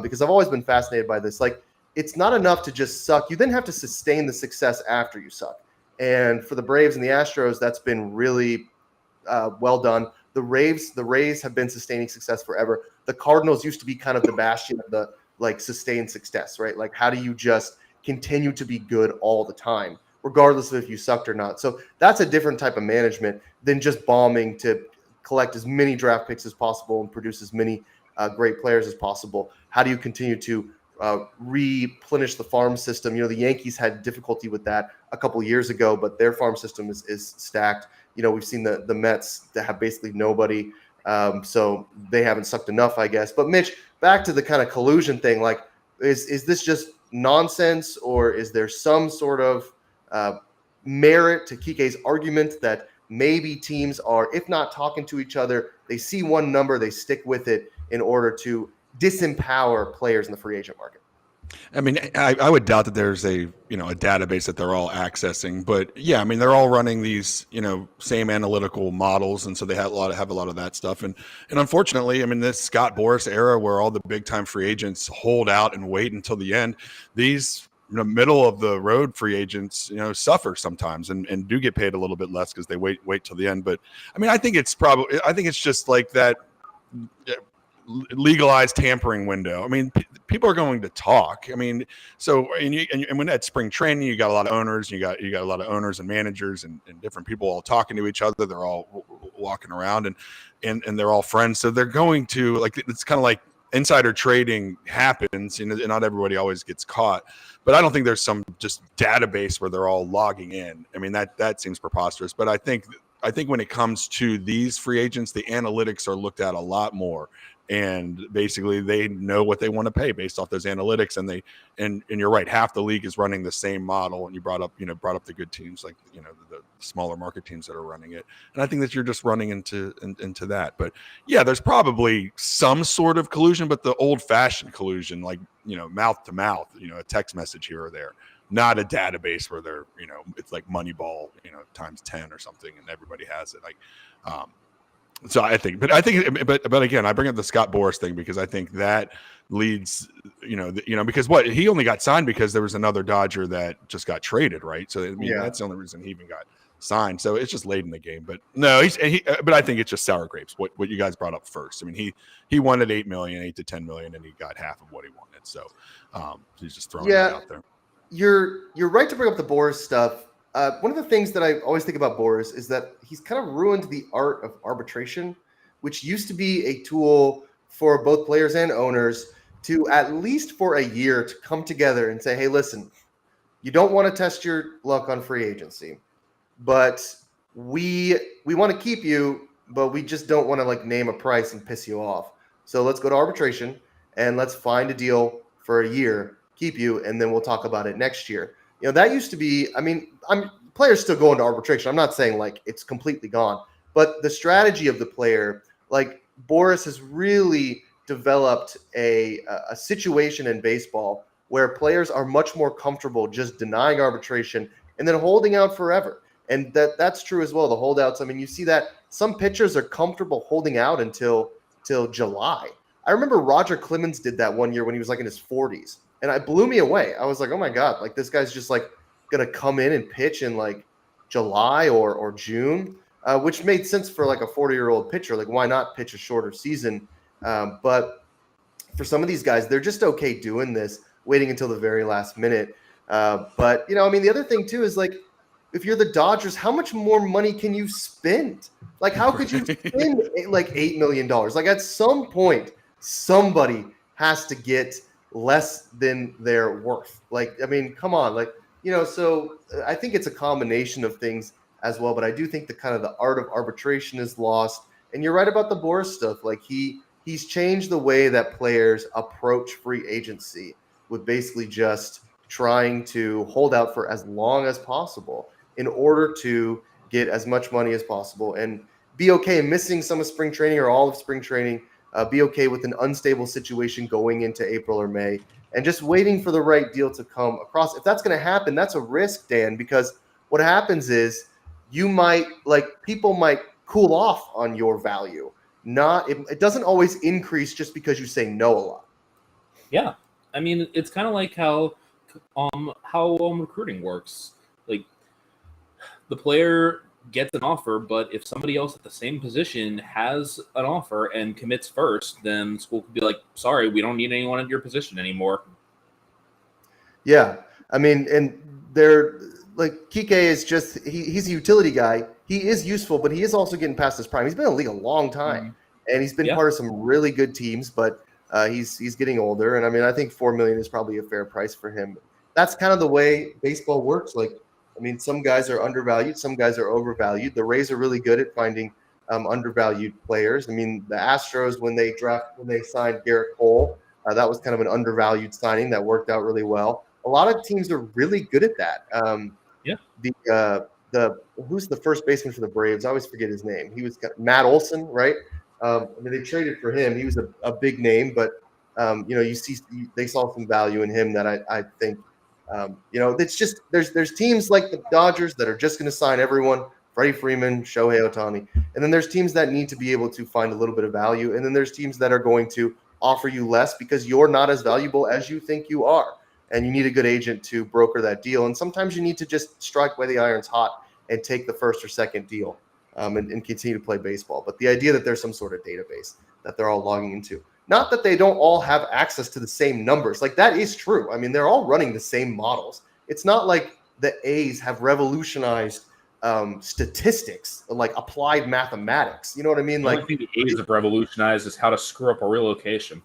because I've always been fascinated by this. Like, it's not enough to just suck. You then have to sustain the success after you suck. And for the Braves and the Astros, that's been really well done. The Rays have been sustaining success forever. The Cardinals used to be kind of the bastion of the like sustained success, right? Like, how do you just continue to be good all the time, regardless of if you sucked or not? So that's a different type of management than just bombing to collect as many draft picks as possible and produce as many great players as possible. How do you continue to replenish the farm system? You know, the Yankees had difficulty with that a couple years ago, but their farm system is stacked. You know, we've seen the Mets that have basically nobody, so they haven't sucked enough, I guess. But Mitch, back to the kind of collusion thing, like, is this just nonsense, or is there some sort of merit to Kike's argument that maybe teams are, if not talking to each other, they see one number, they stick with it in order to disempower players in the free agent market? I mean, I would doubt that there's a database that they're all accessing, but yeah, I mean, they're all running these, same analytical models. And so they have a lot of that stuff. And unfortunately, I mean, this Scott Boras era where all the big time free agents hold out and wait until the end, these middle of the road free agents, suffer sometimes and do get paid a little bit less because they wait till the end. But I mean, I think it's just like that legalized tampering window. I mean, people are going to talk. I mean, so and when at spring training, you got a lot of owners, you got a lot of owners and managers and different people all talking to each other. They're all walking around and they're all friends. So they're going to, like, it's kind of like insider trading happens. Not everybody always gets caught, but I don't think there's some just database where they're all logging in. I mean, that seems preposterous. But I think when it comes to these free agents, the analytics are looked at a lot more. And basically they know what they want to pay based off those analytics. And you're right, half the league is running the same model. And you brought up the good teams, like, the smaller market teams that are running it. And I think that you're just running into that. But yeah, there's probably some sort of collusion, but the old fashioned collusion, like, mouth to mouth, a text message here or there, not a database where they're, it's like Moneyball, times 10 or something, and everybody has it. Like, so I think, but again, I bring up the Scott Boras thing because I think that leads, because he only got signed because there was another Dodger that just got traded, right? So I mean, that's the only reason he even got signed. So it's just late in the game. But no, but I think it's just sour grapes. What you guys brought up first. I mean, he wanted $8 to 10 million, and he got half of what he wanted. So he's just throwing it out there. You're right to bring up the Boras stuff. One of the things that I always think about Boras is that he's kind of ruined the art of arbitration, which used to be a tool for both players and owners to, at least for a year, to come together and say, hey, listen, you don't want to test your luck on free agency, but we want to keep you, but we just don't want to, like, name a price and piss you off. So let's go to arbitration and let's find a deal for a year, keep you, and then we'll talk about it next year. That used to be, I mean, players still go into arbitration. I'm not saying like it's completely gone, but the strategy of the player, like, Boras has really developed a situation in baseball where players are much more comfortable just denying arbitration and then holding out forever. And that's true as well. The holdouts, I mean, you see that some pitchers are comfortable holding out until July. I remember Roger Clemens did that one year when he was like in his 40s, and it blew me away. I was like, oh my God, like this guy's just like gonna come in and pitch in like July or June, which made sense for like a 40-year-old pitcher. Like, why not pitch a shorter season? But for some of these guys, they're just okay doing this, waiting until the very last minute. But I mean, the other thing too is like, if you're the Dodgers, how much more money can you spend? Like, how could you spend like $8 million? Like, at some point, somebody has to get less than their worth. Like, I mean, come on, like, so I think it's a combination of things as well. But I do think the kind of the art of arbitration is lost. And you're right about the Boris stuff. Like, he's changed the way that players approach free agency with basically just trying to hold out for as long as possible in order to get as much money as possible and be okay missing some of spring training or all of spring training, be okay with an unstable situation going into April or May, and just waiting for the right deal to come across. If that's going to happen, that's a risk, Dan, because what happens is people might cool off on your value. It doesn't always increase just because you say no a lot. Yeah. I mean, it's kind of like how recruiting works. Like, the player gets an offer, but if somebody else at the same position has an offer and commits first, then school could be like, sorry, we don't need anyone at your position anymore. Yeah. I mean, and they're like, Kike is just, he's a utility guy. He is useful, but he is also getting past his prime. He's been in the league a long time, and he's been part of some really good teams, but he's getting older. And I mean, I think $4 million is probably a fair price for him. That's kind of the way baseball works. Like, I mean, some guys are undervalued, some guys are overvalued. The Rays are really good at finding undervalued players. I mean, the Astros, when they signed Garrett Cole, that was kind of an undervalued signing that worked out really well. A lot of teams are really good at that. Who's the first baseman for the Braves? I always forget his name. He was Matt Olson, right? I mean, they traded for him. He was a big name, but they saw some value in him that I think. It's just there's teams like the Dodgers that are just going to sign everyone, Freddie Freeman, Shohei Ohtani, and then there's teams that need to be able to find a little bit of value, and then there's teams that are going to offer you less because you're not as valuable as you think you are, and you need a good agent to broker that deal. And sometimes you need to just strike while the iron's hot and take the first or second deal, and continue to play baseball. But the idea that there's some sort of database that they're all logging into. Not that they don't all have access to the same numbers. Like, that is true. I mean, they're all running the same models. It's not like the A's have revolutionized statistics, like applied mathematics. You know what I mean? The only thing the A's have revolutionized is how to screw up a relocation.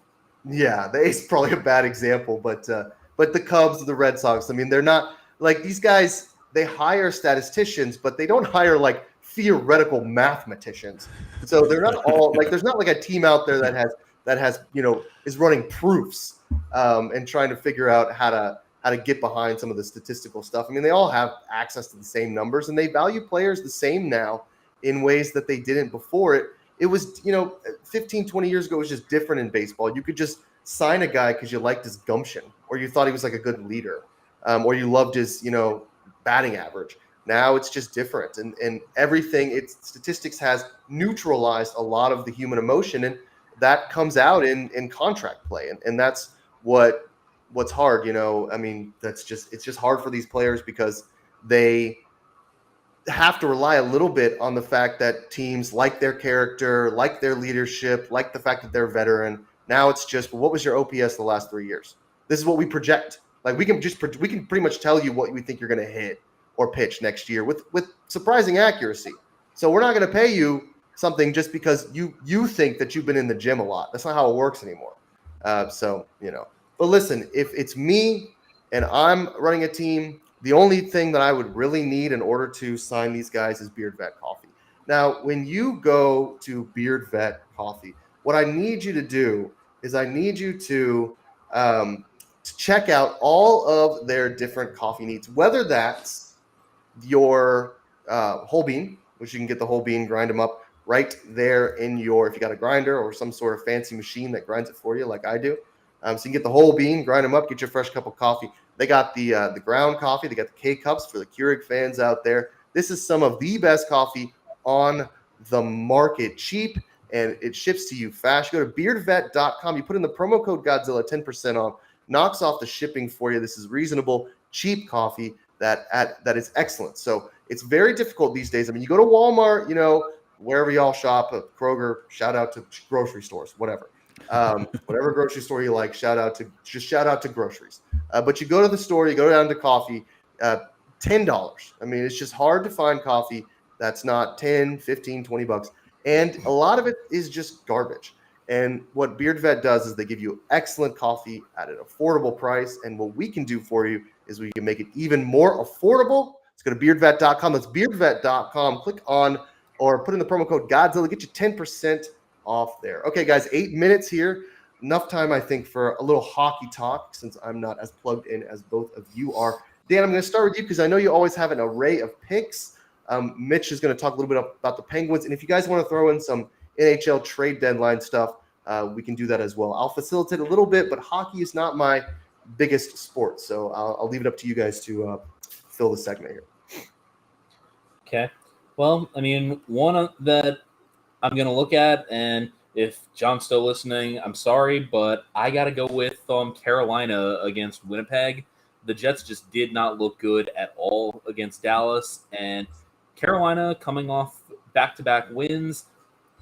Yeah, the A's probably a bad example, but the Cubs, the Red Sox, I mean, they're not like these guys. They hire statisticians, but they don't hire like theoretical mathematicians. So they're not all like, there's not like a team out there that has is running proofs and trying to figure out how to get behind some of the statistical stuff. I mean, they all have access to the same numbers, and they value players the same now in ways that they didn't before. It was 15, 20 years ago, it was just different in baseball. You could just sign a guy because you liked his gumption, or you thought he was like a good leader, or you loved his batting average. Now it's just different, and everything. Statistics has neutralized a lot of the human emotion, and that comes out in contract play, and that's what's hard. I mean, it's just hard for these players because they have to rely a little bit on the fact that teams like their character, like their leadership, like the fact that they're veteran. Now it's just, well, what was your OPS the last 3 years? This is what we project. Like, we can pretty much tell you what we think you're going to hit or pitch next year with surprising accuracy. So we're not going to pay you something just because you think that you've been in the gym a lot. That's not how it works anymore. But listen, if it's me and I'm running a team, the only thing that I would really need in order to sign these guys is Beard Vet Coffee. Now, when you go to Beard Vet Coffee, what I need you to do is I need you to check out all of their different coffee needs, whether that's your whole bean, which you can get the whole bean, grind them up right there in if you got a grinder or some sort of fancy machine that grinds it for you like I do. So you can get the whole bean, grind them up, get your fresh cup of coffee. They got the ground coffee. They got the K-Cups for the Keurig fans out there. This is some of the best coffee on the market cheap, and it ships to you fast. You go to beardvet.com. You put in the promo code Godzilla, 10% off, knocks off the shipping for you. This is reasonable, cheap coffee that is excellent. So it's very difficult these days. I mean, you go to Walmart, wherever y'all shop, Kroger, shout out to grocery stores, whatever. Whatever grocery store you like, shout out to groceries. But you go to the store, you go down to coffee, $10. I mean, it's just hard to find coffee that's not 10, 15, 20 bucks. And a lot of it is just garbage. And what BeardVet does is they give you excellent coffee at an affordable price. And what we can do for you is we can make it even more affordable. Let's go to beardvet.com. That's beardvet.com. Click on or put in the promo code Godzilla. Get you 10% off there. Okay, guys, 8 minutes here. Enough time, I think, for a little hockey talk since I'm not as plugged in as both of you are. Dan, I'm going to start with you because I know you always have an array of picks. Mitch is going to talk a little bit about the Penguins. And if you guys want to throw in some NHL trade deadline stuff, we can do that as well. I'll facilitate a little bit, but hockey is not my biggest sport. So I'll leave it up to you guys to fill the segment here. Okay. Well, I mean, one that I'm going to look at, and if John's still listening, I'm sorry, but I got to go with Carolina against Winnipeg. The Jets just did not look good at all against Dallas, and Carolina coming off back-to-back wins,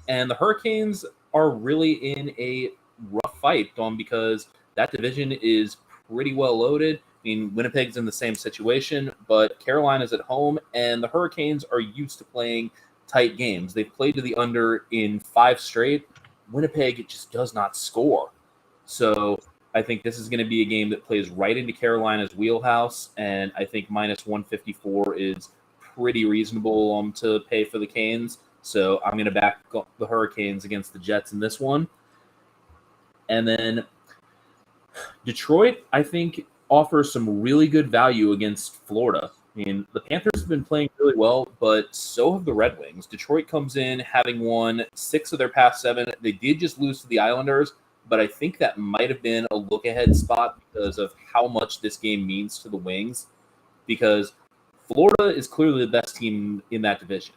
and the Hurricanes are really in a rough fight because that division is pretty well loaded. I mean, Winnipeg's in the same situation, but Carolina's at home, and the Hurricanes are used to playing tight games. They've played to the under in 5 straight. Winnipeg just does not score. So I think this is going to be a game that plays right into Carolina's wheelhouse, and I think minus 154 is pretty reasonable to pay for the Canes. So I'm going to back the Hurricanes against the Jets in this one. And then Detroit, I think, offers some really good value against Florida. I mean, the Panthers have been playing really well, but so have the Red Wings. Detroit comes in having won 6 of their past 7. They did just lose to the Islanders, but I think that might have been a look-ahead spot because of how much this game means to the Wings, because Florida is clearly the best team in that division.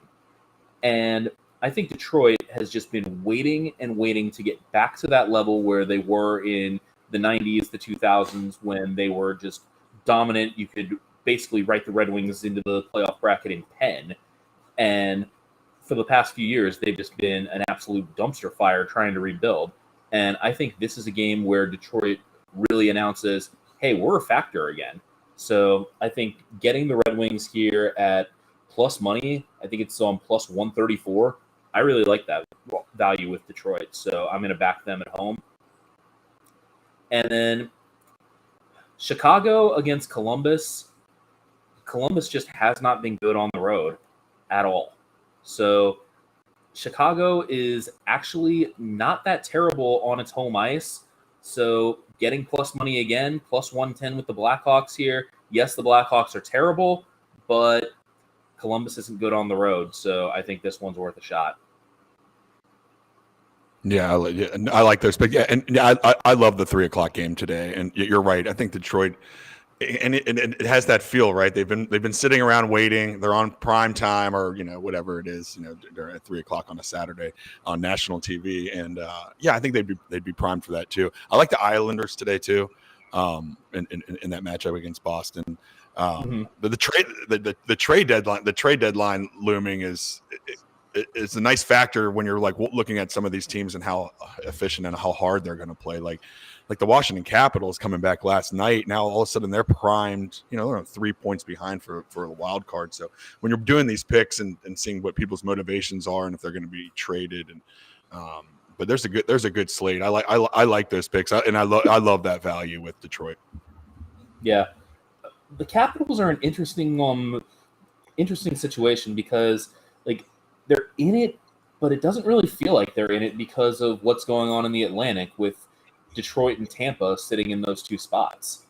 And I think Detroit has just been waiting and waiting to get back to that level where they were in the 90s, the 2000s, when they were just dominant. You could basically write the Red Wings into the playoff bracket in pen. And for the past few years, they've just been an absolute dumpster fire trying to rebuild. And I think this is a game where Detroit really announces, hey, we're a factor again. So I think getting the Red Wings here at plus money, I think it's on plus 134. I really like that value with Detroit. So I'm going to back them at home. And then Chicago against Columbus. Columbus just has not been good on the road at all. So Chicago is actually not that terrible on its home ice. So getting plus money again, plus 110 with the Blackhawks here. Yes, the Blackhawks are terrible, but Columbus isn't good on the road. So I think this one's worth a shot. Yeah, I like those. But yeah, and I love the 3:00 game today. And you're right. I think Detroit, and it has that feel, right? They've been sitting around waiting. They're on prime time or whatever it is. They're at 3:00 on a Saturday on national TV. And yeah, I think they'd be primed for that too. I like the Islanders today too. In that matchup against Boston. But the trade deadline looming is a nice factor when you're like looking at some of these teams and how efficient and how hard they're going to play. Like the Washington Capitals coming back last night. Now all of a sudden they're primed. They're 3 points behind for a wild card. So when you're doing these picks and seeing what people's motivations are and if they're going to be traded and but there's a good slate. I like those picks and I love that value with Detroit. Yeah, the Capitals are an interesting situation because they're in it, but it doesn't really feel like they're in it because of what's going on in the Atlantic with Detroit and Tampa sitting in those 2 spots.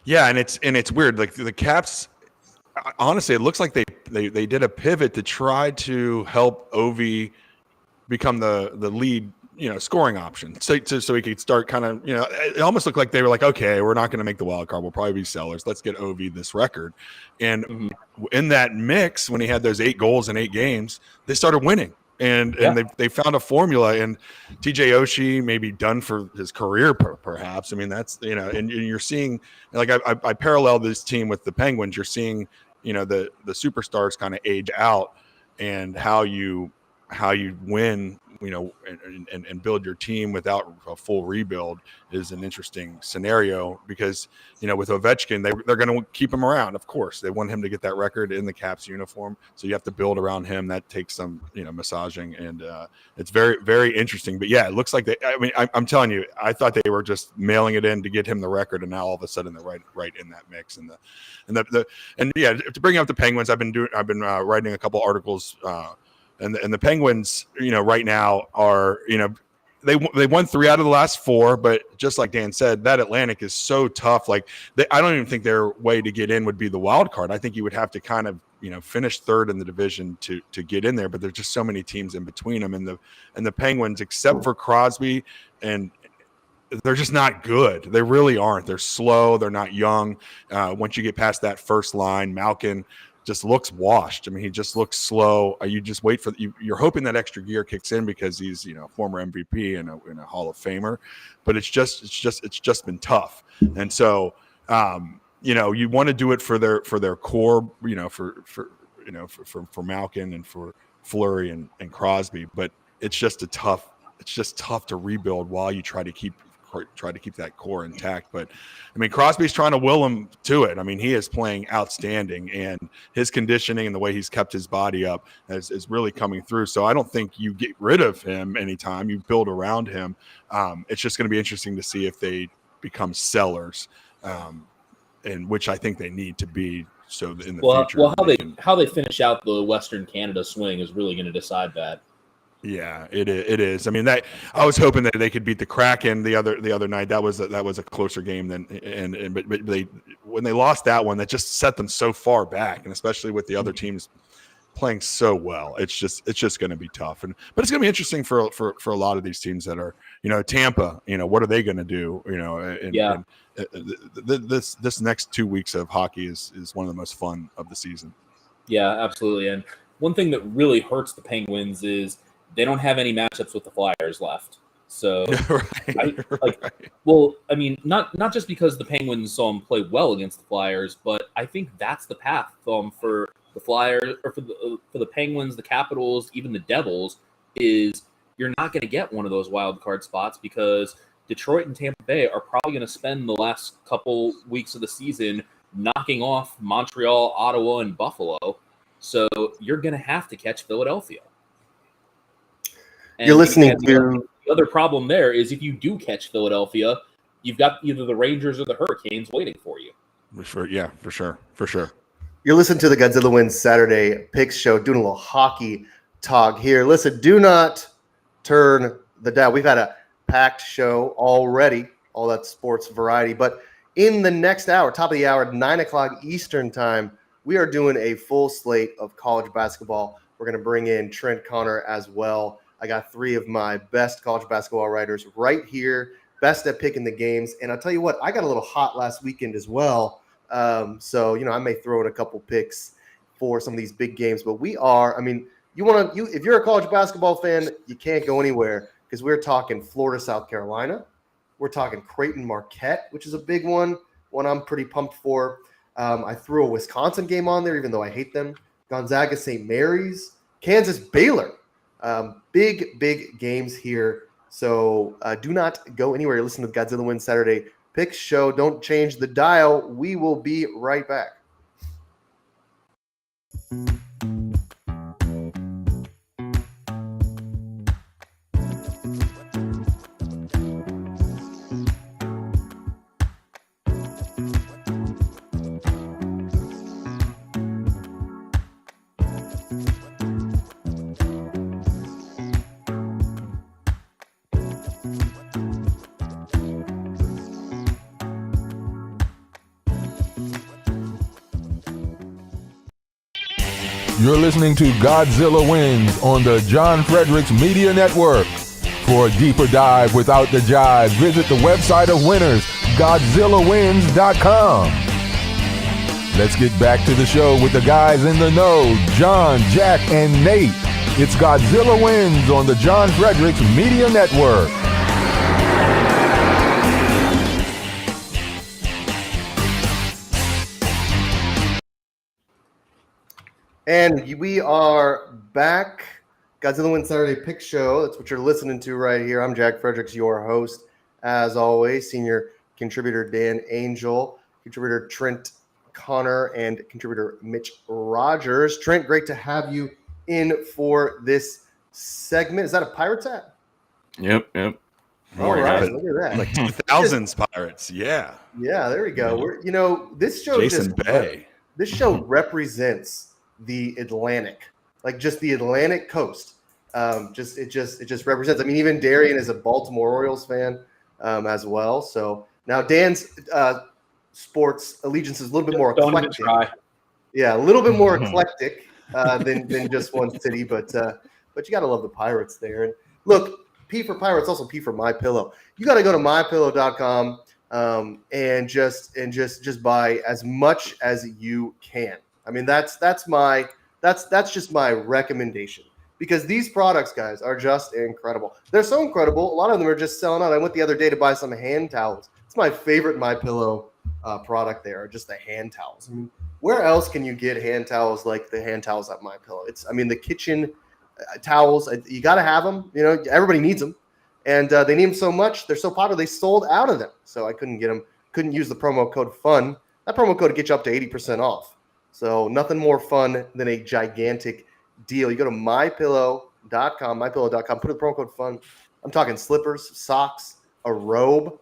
Yeah, and it's weird. Like the Caps, honestly, it looks like they did a pivot to try to help Ovi become the lead scoring option, so he could start kind of, it almost looked like they were like, okay, we're not going to make the wild card. We'll probably be sellers. Let's get OV this record. And in that mix, when he had those 8 goals in 8 games, they started winning. And they found a formula, and TJ Oshie may be done for his career, perhaps. I mean, that's, and you're seeing, like, I parallel this team with the Penguins. You're seeing, the superstars kind of age out, and how you win, and build your team without a full rebuild is an interesting scenario, because, with Ovechkin, they're going to keep him around. Of course, they want him to get that record in the Caps uniform. So you have to build around him. That takes some, massaging, and it's very, very interesting. But yeah, it looks like I'm telling you, I thought they were just mailing it in to get him the record, and now all of a sudden they're right in that mix. And to bring up the Penguins, I've been writing a couple articles. And the Penguins, right now are, they won 3 out of the last 4, but just like Dan said, that Atlantic is so tough. Like, I don't even think their way to get in would be the wild card. I think you would have to kind of, finish 3rd in the division to get in there. But there's just so many teams in between them, and the Penguins, except for Crosby, and they're just not good. They really aren't. They're slow. They're not young. Once you get past that first line, Malkin just looks washed. I mean, he just looks slow. You just wait for you're hoping that extra gear kicks in, because he's, former MVP and a Hall of Famer, but it's just been tough. And so, you want to do it for their core, for Malkin and for Fleury and Crosby, but it's just tough to rebuild while you try to keep that core intact. But I mean, Crosby's trying to will him to it. I mean, he is playing outstanding, and his conditioning and the way he's kept his body up is really coming through. So I don't think you get rid of him anytime. You build around him. It's just going to be interesting to see if they become sellers, and which I think they need to be. So in the future, how they finish out the Western Canada swing is really going to decide that. Yeah, it is. I mean, that I was hoping that they could beat the Kraken the other night. That was a closer game than, but they, when they lost that one, that just set them so far back, and especially with the other teams playing so well, it's just going to be tough. But it's going to be interesting for a lot of these teams that are, Tampa. What are they going to do? This next 2 weeks of hockey is one of the most fun of the season. Yeah, absolutely. And one thing that really hurts the Penguins is they don't have any matchups with the Flyers left. So, Well, I mean, not just because the Penguins play well against the Flyers, but I think that's the path for the Flyers, or for the Penguins, the Capitals, even the Devils, is you're not going to get one of those wild card spots, because Detroit and Tampa Bay are probably going to spend the last couple weeks of the season knocking off Montreal, Ottawa, and Buffalo. So you're going to have to catch Philadelphia. And you're listening to the other problem there is, if you do catch Philadelphia, you've got either the Rangers or the Hurricanes waiting for you. For sure. You're listening to the Godzilla Wins Saturday Picks Show, doing a little hockey talk here. Listen, do not turn the dial. We've had a packed show already, all that sports variety. But in the next hour, top of the hour, 9 o'clock Eastern time, we are doing a full slate of college basketball. We're going to bring in Trent Connor as well. I got 3 of my best college basketball writers right here, best at picking the games. And I'll tell you what, I got a little hot last weekend as well. So, I may throw in a couple picks for some of these big games. But we are, if you're a college basketball fan, you can't go anywhere, because we're talking Florida, South Carolina. We're talking Creighton, Marquette, which is a big one I'm pretty pumped for. I threw a Wisconsin game on there, even though I hate them. Gonzaga, St. Mary's, Kansas, Baylor. Big games here. So do not go anywhere. Listen to the Godzilla Wins Saturday Picks Show. Don't change the dial. We will be right back. You're listening to Godzilla Wins on the John Fredericks Media Network. For a deeper dive without the jive, visit the website of winners, GodzillaWins.com. Let's get back to the show with the guys in the know, John, Jack, and Nate. It's Godzilla Wins on the John Fredericks Media Network. And we are back. Godzilla Wins Saturday Pick Show. That's what you're listening to right here. I'm Jack Fredericks, your host. As always, senior contributor Dan Angel, contributor Trent Connor, and contributor Mitch Rogers. Trent, great to have you in for this segment. Is that a Pirates hat? Yep. All right, look at that. Like 2000s Pirates. Yeah. Yeah, there we go. We're, this show Jason Bay. This show represents the Atlantic, like just the Atlantic coast. It just represents. I mean, even Darian is a Baltimore Orioles fan as well. So now Dan's sports allegiance is a little bit more Don't even eclectic. try. Yeah, a little bit more eclectic than just one city, but you gotta love the Pirates there. And look, P for Pirates, also P for My Pillow. You got to go to mypillow.com and just buy as much as you can. I mean, that's just my recommendation, because these products, guys, are just incredible. They're so incredible. A lot of them are just selling out. I went the other day to buy some hand towels. It's my favorite My Pillow product there, just the hand towels. I mean, where else can you get hand towels like the hand towels at My Pillow? The kitchen towels, you got to have them. Everybody needs them. And they need them so much. They're so popular. They sold out of them. So I couldn't get them. Couldn't use the promo code FUN. That promo code gets you up to 80% off. So nothing more fun than a gigantic deal. You go to mypillow.com, put the promo code FUN. I'm talking slippers, socks, a robe,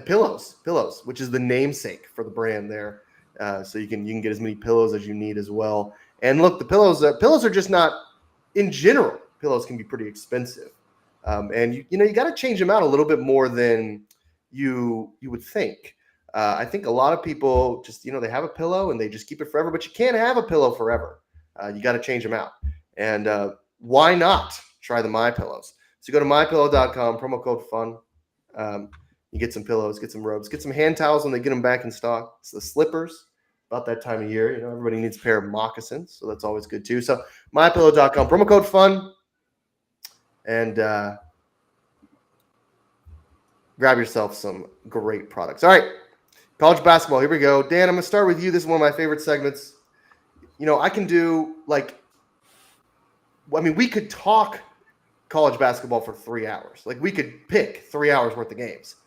pillows, which is the namesake for the brand there. So you can get as many pillows as you need as well. And look, the pillows are just not, in general, pillows can be pretty expensive. And you got to change them out a little bit more than you would think. I think a lot of people just, they have a pillow and they just keep it forever, but you can't have a pillow forever. You got to change them out. And why not try the My Pillows? So go to mypillow.com, promo code FUN. You get some pillows, get some robes, get some hand towels when they get them back in stock. It's the slippers. About that time of year, everybody needs a pair of moccasins, so that's always good too. So mypillow.com, promo code FUN. And grab yourself some great products. All right, college basketball. Here we go. Dan, I'm going to start with you. This is one of my favorite segments. I can do we could talk college basketball for 3 hours. Like, we could pick 3 hours worth of games,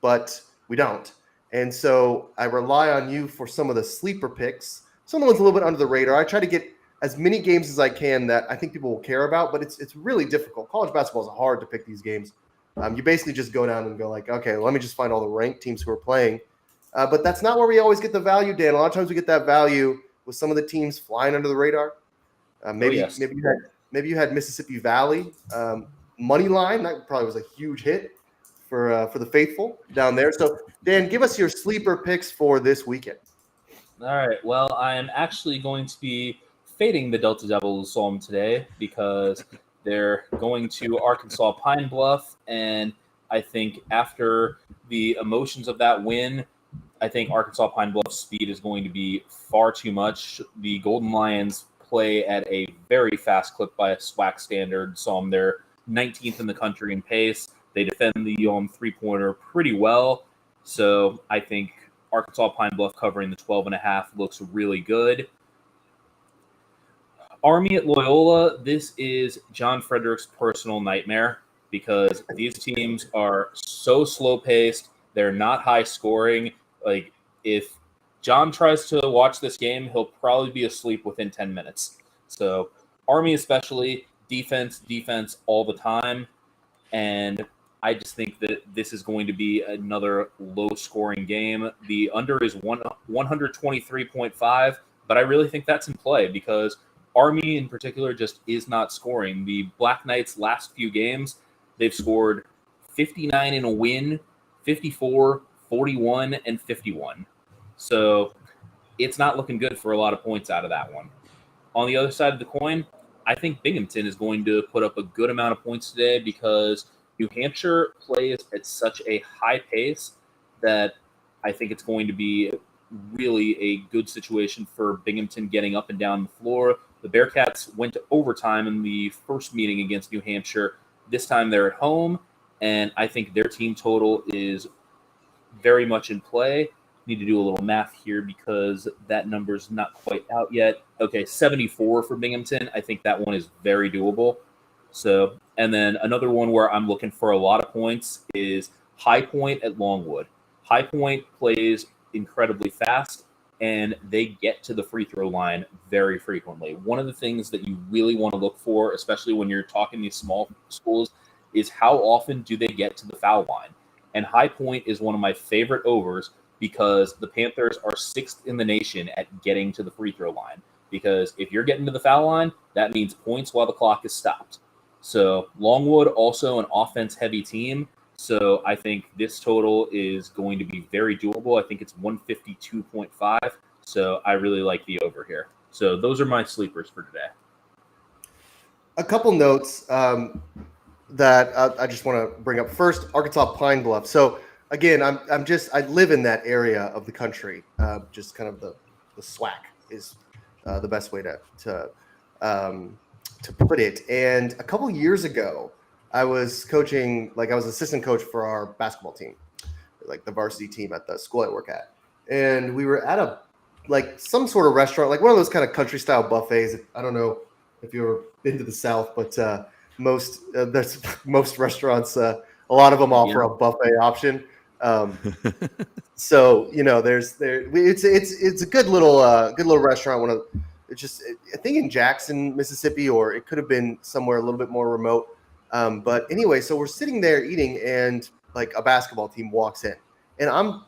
but we don't. And so I rely on you for some of the sleeper picks. Some of it's a little bit under the radar. I try to get as many games as I can that I think people will care about, but it's really difficult. College basketball is hard to pick these games. You basically just go down and go okay, let me just find all the ranked teams who are playing. But that's not where we always get the value, Dan. A lot of times we get that value with some of the teams flying under the radar. Maybe you had Mississippi Valley money line. That probably was a huge hit for the faithful down there. So, Dan, give us your sleeper picks for this weekend. All right. Well, I am actually going to be fading the Delta Devils some today because they're going to Arkansas Pine Bluff, and I think after the emotions of that win, I think Arkansas Pine Bluff's speed is going to be far too much. The Golden Lions play at a very fast clip by a SWAC standard. They're 19th in the country in pace. They defend the three-pointer pretty well. So I think Arkansas Pine Bluff covering the 12.5 looks really good. Army at Loyola, this is John Frederick's personal nightmare because these teams are so slow-paced. They're not high-scoring. Like, if John tries to watch this game, he'll probably be asleep within 10 minutes. So Army especially, defense all the time. And I just think that this is going to be another low-scoring game. The under is 123.5, but I really think that's in play because Army in particular just is not scoring. The Black Knights' last few games, they've scored 59 in a win, 54, 41, and 51. So it's not looking good for a lot of points out of that one. On the other side of the coin, I think Binghamton is going to put up a good amount of points today because New Hampshire plays at such a high pace that I think it's going to be really a good situation for Binghamton getting up and down the floor. The Bearcats went to overtime in the first meeting against New Hampshire. This time they're at home, and I think their team total is very much in play. Need to do a little math here because that number's not quite out yet. Okay, 74 for Binghamton. I think that one is very doable. So, and then another one where I'm looking for a lot of points is High Point at Longwood. High Point plays incredibly fast, and they get to the free throw line very frequently. One of the things that you really want to look for, especially when you're talking these small schools, is how often do they get to the foul line. And High Point is one of my favorite overs because the Panthers are 6th in the nation at getting to the free throw line. Because if you're getting to the foul line, that means points while the clock is stopped. So Longwood, also an offense-heavy team. So I think this total is going to be very doable. I think it's 152.5. So I really like the over here. So those are my sleepers for today. A couple notes that I just want to bring up. First, Arkansas Pine Bluff. So again, I live in that area of the country. Just kind of the SWAC is the best way to put it. And a couple years ago, I was coaching, I was assistant coach for our basketball team, like the varsity team at the school I work at. And we were at some sort of restaurant, like one of those kind of country style buffets. I don't know if you've ever been to the South, but most restaurants, a lot of them offer a buffet option. So it's a good little restaurant. I think in Jackson, Mississippi, or it could have been somewhere a little bit more remote. But anyway, so we're sitting there eating, and like a basketball team walks in, and I'm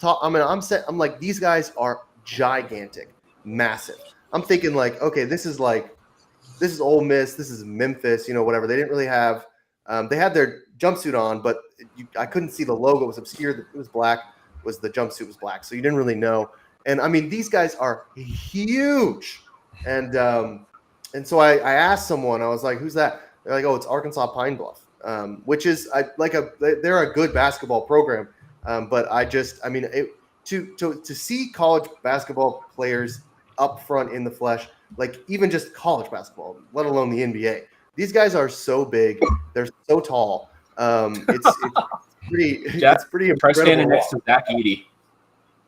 like, these guys are gigantic, massive. I'm thinking like, okay, this is Ole Miss, this is Memphis, whatever. They didn't really have, they had their jumpsuit on, but I couldn't see the logo. It was obscured. It was black. The jumpsuit was black, so you didn't really know. And I mean, these guys are huge. And so I asked someone, I was like, who's that? They're like, oh, it's Arkansas Pine Bluff, which is they're a good basketball program. But to see college basketball players up front in the flesh, like even just college basketball, let alone the NBA, these guys are so big. They're so tall. It's pretty Try standing incredible. next to Zach Edey.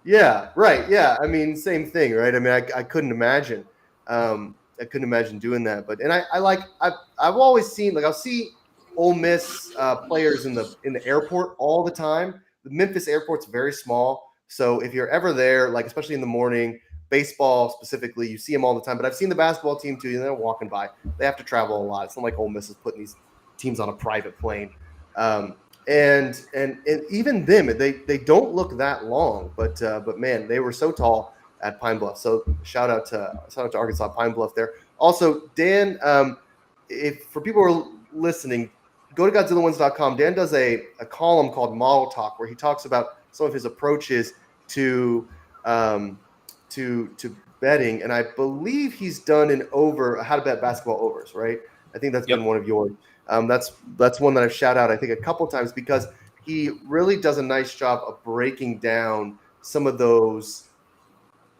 Yeah, right. Yeah, I mean, same thing, right? I mean, I couldn't imagine. I couldn't imagine doing that. But I've always seen, I'll see Ole Miss players in the airport all the time. The Memphis airport's very small, so if you're ever there, especially in the morning, baseball specifically, you see them all the time. But I've seen the basketball team too. They're walking by. They have to travel a lot. It's not like Ole Miss is putting these teams on a private plane. And even them, they don't look that long, but man, they were so tall at Pine Bluff. So shout out to Arkansas Pine Bluff there. Also, Dan, if for people who are listening, go to GodzillaWins.com. Dan does a column called Model Talk where he talks about some of his approaches to betting, and I believe he's done an over how to bet basketball overs, right? I think that's been one of yours. That's one that I've shout out, I think, a couple times because he really does a nice job of breaking down some of those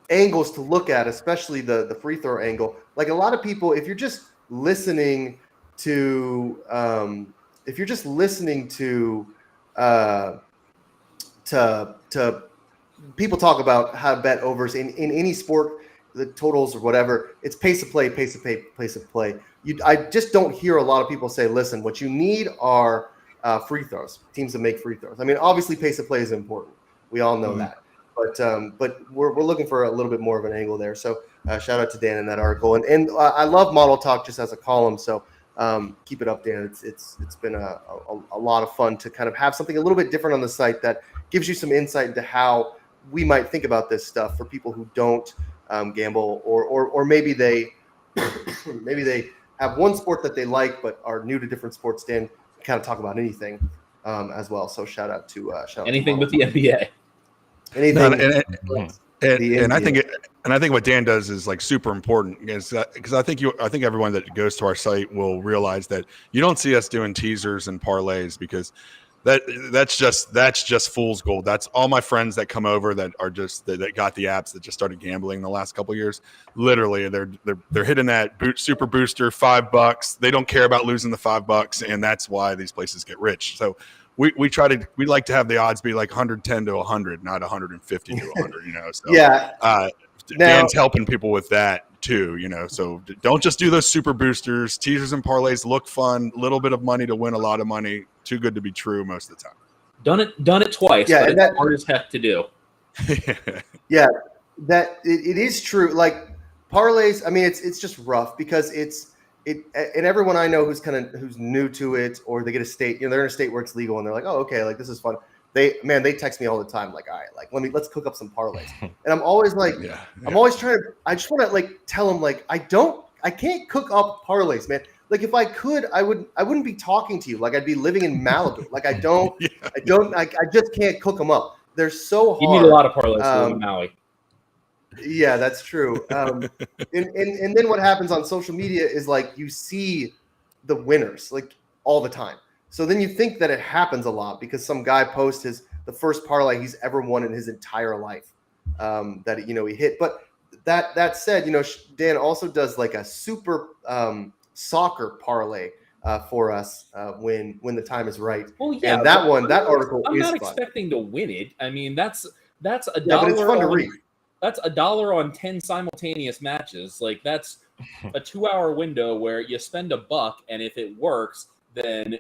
angles to look at, especially the free throw angle. Like a lot of people, if you're just listening to people talk about how to bet overs in any sport, the totals or whatever, it's pace of play. I just don't hear a lot of people say, listen, what you need are free throws, teams that make free throws. I mean, obviously pace of play is important. We all know that. But we're looking for a little bit more of an angle there. So shout out to Dan in that article. And I love Model Talk just as a column. So keep it up, Dan. It's been a lot of fun to kind of have something a little bit different on the site that gives you some insight into how we might think about this stuff for people who don't gamble or maybe they have one sport that they like but are new to different sports. Dan kind of talk about anything as well. So shout out to anything but the NBA. Anything. And I think what Dan does is like super important because I think everyone that goes to our site will realize that you don't see us doing teasers and parlays because that's just fool's gold. That's all my friends that come over that are just that got the apps that just started gambling the last couple of years. Literally, they're hitting that super booster $5. They don't care about losing the $5, and that's why these places get rich. So we like to have the odds be like 110 to 100, not 150 to 100. So Yeah. Dan's helping people with that too. So don't just do those super boosters. Teasers and parlays look fun. Little bit of money to win a lot of money. Too good to be true most of the time. Done it twice, but it's hard as heck to do. Yeah, that it is true. Like parlays, I mean, it's just rough because and everyone I know who's new to it, or they get a state, they're in a state where it's legal and they're like, oh, okay, like this is fun. They text me all the time, like, all right, like let's cook up some parlays. And I'm always like, I'm always trying to, I just want to like tell them like, I can't cook up parlays, man. Like if I could, I wouldn't be talking to you. Like I'd be living in Malibu. Like I just can't cook them up. They're so hard. You need a lot of parlays to live in Maui. Yeah, that's true. And then what happens on social media is like you see the winners like all the time. So then you think that it happens a lot because some guy posts the first parlay he's ever won in his entire life that he hit. But that said, Dan also does like a super soccer parlay for us when the time is right. Well, yeah, and that article I'm is not fun. expecting to win it. I mean, that's $1. But it's fun to read. That's $1 on 10 simultaneous matches. Like that's a 2-hour window where you spend $1, and if it works, then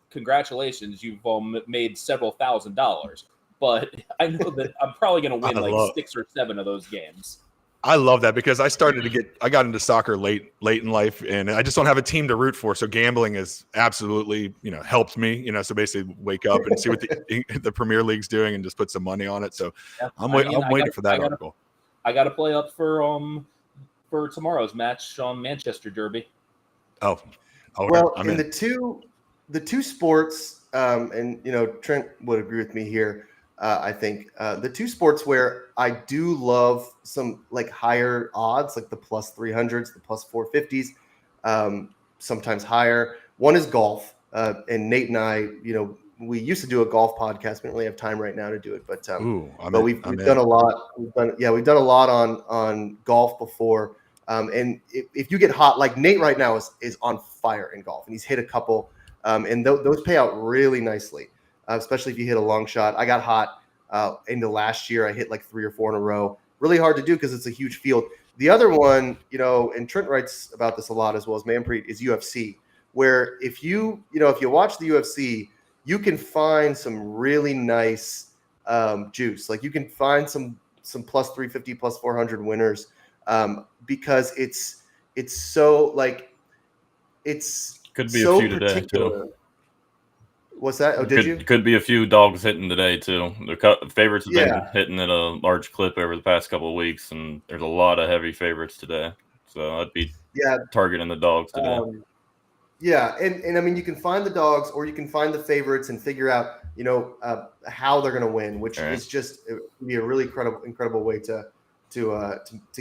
congratulations, you've made several $1,000s. But I know that I'm probably going to win 6 or 7 of those games. I love that because I got into soccer late in life, and I just don't have a team to root for. So gambling has absolutely, helped me, so basically wake up and see what the Premier League's doing and just put some money on it. So I'm waiting for that article. I got to play up for tomorrow's match on Manchester Derby. Well, in the two sports, and Trent would agree with me here. I think the two sports where I do love some like higher odds, like the plus 300s, the plus 450s, sometimes higher. One is golf, and Nate and I, we used to do a golf podcast. We don't really have time right now to do it, but we've done a lot. We've done a lot on golf before. And if you get hot, like Nate right now is on fire in golf, and he's hit a couple, and those pay out really nicely. Especially if you hit a long shot. I got hot into last year. I hit like 3 or 4 in a row. Really hard to do because it's a huge field. The other one, and Trent writes about this a lot as well as Manpreet, is UFC, where if you watch the UFC, you can find some really nice juice. Like you can find some plus 350, plus 400 winners because it's so like it's could be so a few today particular. too. What's that? Oh, you? Could be a few dogs hitting today too. The favorites have been hitting at a large clip over the past couple of weeks, and there's a lot of heavy favorites today. So I'd be targeting the dogs today. And I mean, you can find the dogs, or you can find the favorites and figure out, how they're going to win, which is just it would be a really incredible way to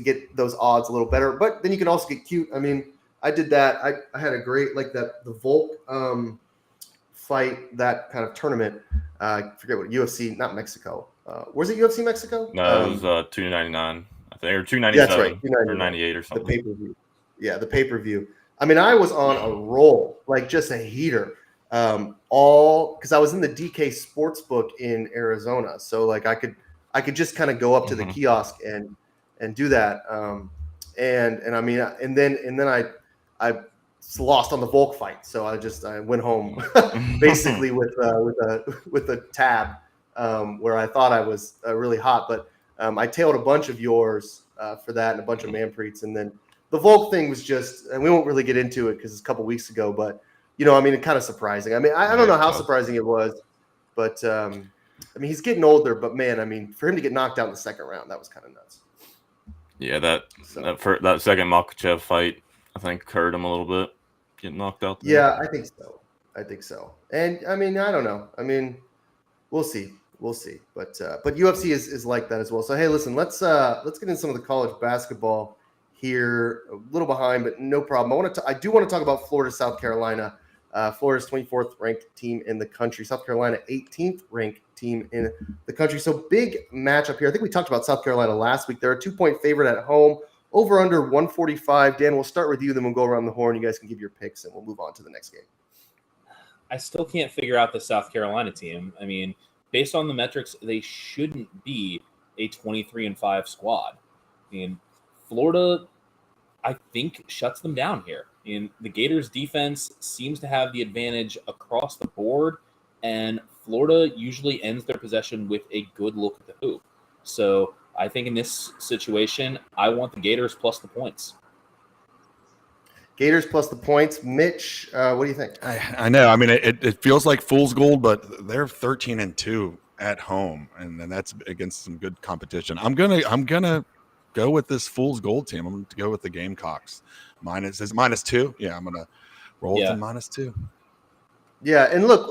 get those odds a little better. But then you can also get cute. I mean, I did that. I had a great the Volk fight, that kind of tournament. I forget what UFC, not Mexico. Was it UFC Mexico? No, it was $2.99, I think, or $2.97. That's right, or 98 or something. The pay-per-view. Yeah, the pay-per-view. I mean, I was on a roll, like just a heater, all because I was in the DK Sportsbook in Arizona. So like I could just kind of go up to the kiosk and do that. And I mean, and then I lost on the Volk fight, so I went home basically with a tab where I thought I was really hot, but I tailed a bunch of yours for that and a bunch of Manpreets, and then the Volk thing was just, and we won't really get into it because it's a couple weeks ago, but I mean, it's kind of surprising. I mean, I don't know how surprising it was, but I mean, he's getting older, but man, I mean, for him to get knocked out in the second round, that was kind of nuts. Yeah, that second Makhachev fight, I think, hurt him a little bit, getting knocked out there. Yeah, I think so. And I mean, I don't know. I mean, we'll see. we'll see. But UFC is like that as well. So hey, listen, let's get into some of the college basketball here. A little behind, but no problem. I do want to talk about Florida, South Carolina. Florida's 24th ranked team in the country. South Carolina, 18th ranked team in the country. So big matchup here. I think we talked about South Carolina last week. They're a 2-point favorite at home. Over under 145. Dan, we'll start with you, then we'll go around the horn. You guys can give your picks, and we'll move on to the next game. I still can't figure out the South Carolina team. I mean, based on the metrics, they shouldn't be a 23-5 squad. I mean, Florida, I think, shuts them down here. I mean, the Gators' defense seems to have the advantage across the board, and Florida usually ends their possession with a good look at the hoop. So I think in this situation, I want the Gators plus the points. Gators plus the points. Mitch, what do you think? I know. I mean, it feels like fool's gold, but they're 13-2 at home, and that's against some good competition. I'm gonna go with this fool's gold team. I'm going to go with the Gamecocks. -2. Yeah, I'm going to roll with the -2. Yeah, and look,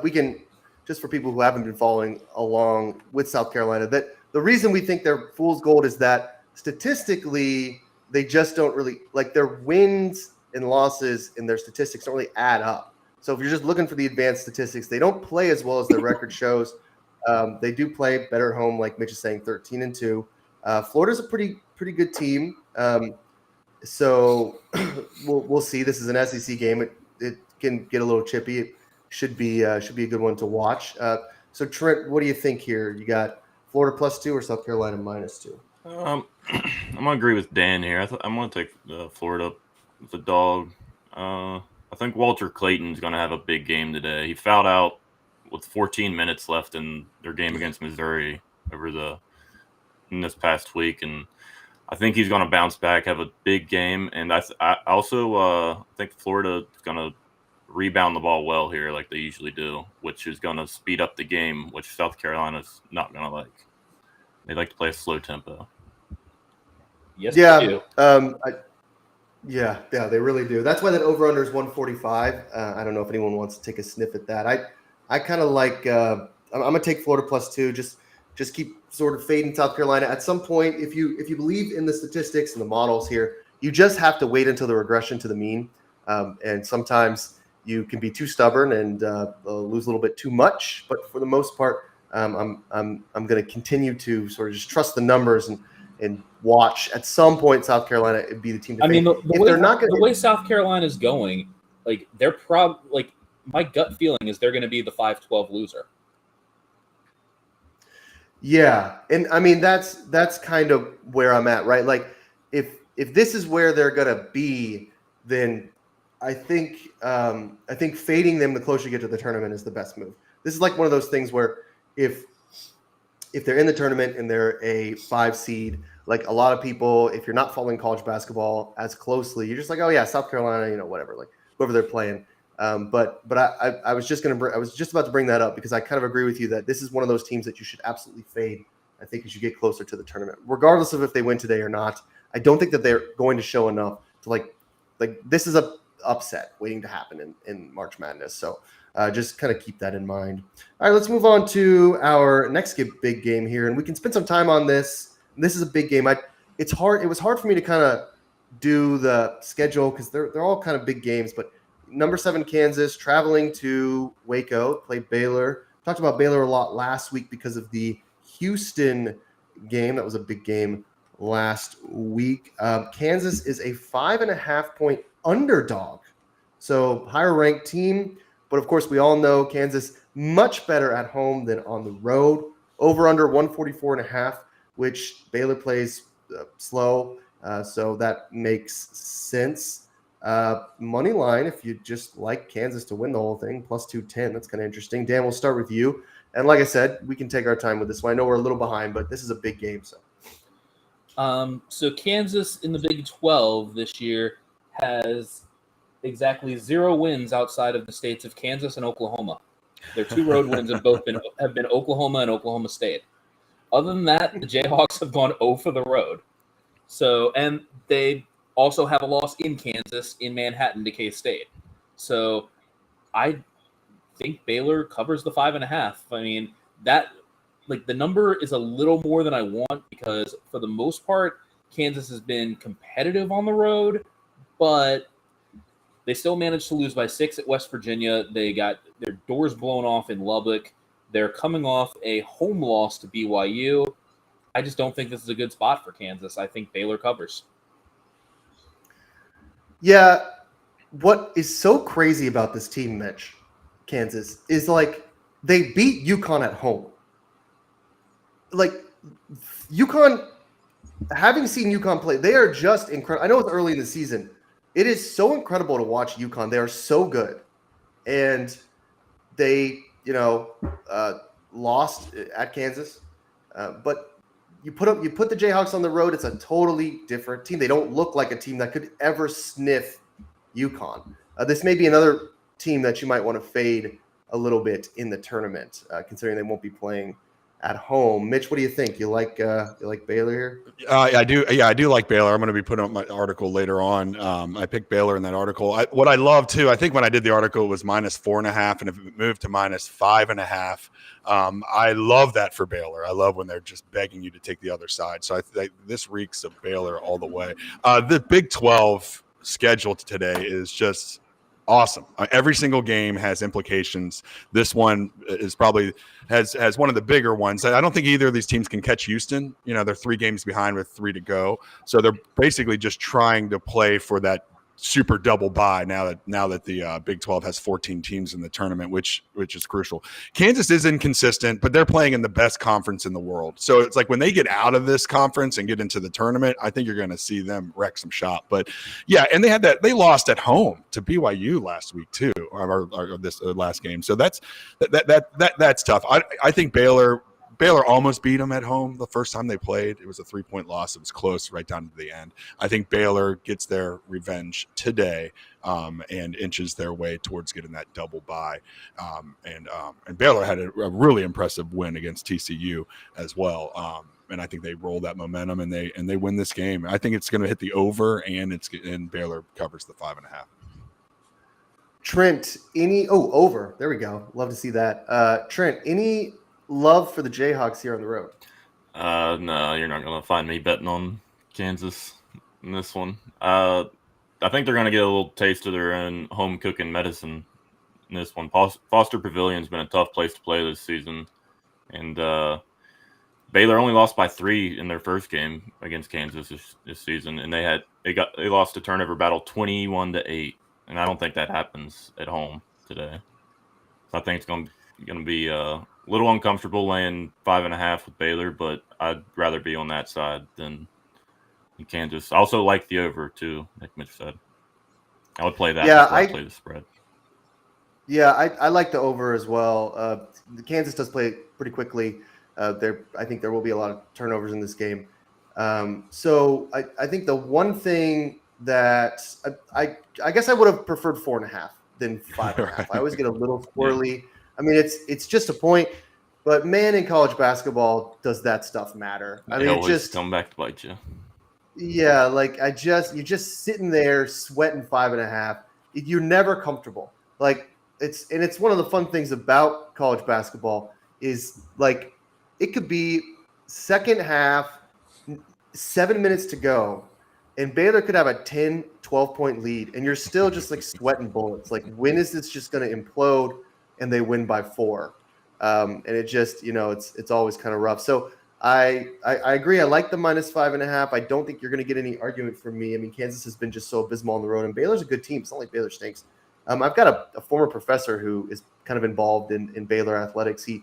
we can, just for people who haven't been following along with South Carolina, that the reason we think they're fool's gold is that statistically they just don't really, like, their wins and losses in their statistics don't really add up. So if you're just looking for the advanced statistics, they don't play as well as their record shows. They do play better at home, like Mitch is saying, 13-2. Florida's a pretty good team. So we'll see. This is an SEC game. It can get a little chippy. It should be a good one to watch. So Trent, what do you think here? You got Florida +2 or South Carolina -2? I'm gonna agree with Dan here. I'm gonna take Florida with the dog. I think Walter Clayton's gonna have a big game today. He fouled out with 14 minutes left in their game against Missouri in this past week, and I think he's going to bounce back, have a big game, and I also think Florida is going to rebound the ball well here, like they usually do, which is going to speed up the game, which South Carolina's not going to like. They like to play a slow tempo. Yes, they do. They really do. That's why that over/under is 145. I don't know if anyone wants to take a sniff at that. I kind of like. I'm going to take Florida +2. Just keep sort of fading South Carolina. At some point, if you believe in the statistics and the models here, you just have to wait until the regression to the mean. And sometimes you can be too stubborn and lose a little bit too much. But for the most part, I'm going to continue to sort of just trust the numbers and watch. At some point, South Carolina would be the team to fade. I mean, the way South Carolina is going, like my gut feeling is they're going to be the 5-12 loser. Yeah, and I mean that's kind of where I'm at, right? Like if this is where they're gonna be, then I think fading them the closer you get to the tournament is the best move. This is like one of those things where if they're in the tournament and they're a 5 seed, like a lot of people, if you're not following college basketball as closely, you're just like, oh yeah, South Carolina, whatever, like whoever they're playing. But I was just about to bring that up because I kind of agree with you that this is one of those teams that you should absolutely fade. I think as you get closer to the tournament, regardless of if they win today or not. I don't think that they're going to show enough to like this is a upset waiting to happen in March Madness. So just kind of keep that in mind. All right, let's move on to our next big game here, and we can spend some time on this. This is a big game. It was hard for me to kind of do the schedule because they're all kind of big games, but. Number 7 Kansas traveling to Waco, play Baylor. Talked about Baylor a lot last week because of the Houston game. That was a big game last week. Kansas is a 5.5-point underdog. So higher ranked team. But of course, we all know Kansas much better at home than on the road. Over under 144.5, which Baylor plays slow. So that makes sense. Money line, if you just like Kansas to win the whole thing, +210. That's kind of interesting. Dan, we'll start with you. And like I said, we can take our time with this one. I know we're a little behind, but this is a big game. So Kansas in the Big 12 this year has exactly 0 wins outside of the states of Kansas and Oklahoma. Their 2 road wins have been Oklahoma and Oklahoma State. Other than that, the Jayhawks have gone 0 for the road. So, and they also have a loss in Kansas, in Manhattan to K-State. So I think Baylor covers the 5.5. I mean, that like the number is a little more than I want because for the most part, Kansas has been competitive on the road, but they still managed to lose by 6 at West Virginia. They got their doors blown off in Lubbock. They're coming off a home loss to BYU. I just don't think this is a good spot for Kansas. I think Baylor covers. Yeah, what is so crazy about this team, Mitch, Kansas, is like they beat UConn at home. Like UConn, having seen UConn play, they are just incredible. I know it's early in the season. It is so incredible to watch UConn. They are so good. And they, lost at Kansas. But you put the Jayhawks on the road, it's a totally different team. They don't look like a team that could ever sniff UConn. This may be another team that you might want to fade a little bit in the tournament, considering they won't be playing at home. Mitch, what do you think? You like Baylor here? I do. Yeah, I do like Baylor. I'm going to be putting up my article later on. I picked Baylor in that article. What I love too, I think when I did the article, it was -4.5, and if it moved to -5.5, I love that for Baylor. I love when they're just begging you to take the other side. So this reeks of Baylor all the way. The Big 12 schedule today is just awesome. Every single game has implications. This one is probably has one of the bigger ones. I don't think either of these teams can catch Houston. They're 3 games behind with 3 to go. So they're basically just trying to play for that super double bye now that the Big 12 has 14 teams in the tournament, which is crucial. Kansas is inconsistent, but they're playing in the best conference in the world. So it's like when they get out of this conference and get into the tournament, I think you're going to see them wreck some shop. But yeah, and they lost at home to BYU last week too, or this last game. So that's tough. I think Baylor almost beat them at home the first time they played. It was a 3-point loss. It was close right down to the end. I think Baylor gets their revenge today and inches their way towards getting that double bye. And Baylor had a really impressive win against TCU as well. And I think they roll that momentum and they win this game. I think it's going to hit the over, and Baylor covers the 5.5. Trent, over. There we go. Love to see that. Trent, any love for the Jayhawks here on the road? No, you're not going to find me betting on Kansas in this one. I think they're going to get a little taste of their own home cooking medicine in this one. Foster Pavilion's been a tough place to play this season, and Baylor only lost by 3 in their first game against Kansas this season, and they lost a turnover battle 21-8, and I don't think that happens at home today. So I think it's going to be a little uncomfortable laying 5.5 with Baylor, but I'd rather be on that side than Kansas. I also like the over too, like Mitch said. I would play that. Yeah, I play the spread. Yeah, I like the over as well. The Kansas does play pretty quickly. I think there will be a lot of turnovers in this game. So I think the one thing that I guess I would have preferred 4.5 than 5.5. I always get a little squirrely. I mean, it's just a point, but man, in college basketball, does that stuff matter? I mean, it just come back to bite you. Yeah, like you're just sitting there sweating 5.5. You're never comfortable. Like it's one of the fun things about college basketball is like it could be second half, 7 minutes to go, and Baylor could have a 10, 12-point lead, and you're still just like sweating bullets. Like, when is this just going to implode? And they win by 4. And it just, it's always kind of rough. So I agree. I like the -5.5. I don't think you're going to get any argument from me. I mean, Kansas has been just so abysmal on the road, and Baylor's a good team. It's not like Baylor stinks. I've got a former professor who is kind of involved in Baylor athletics. He's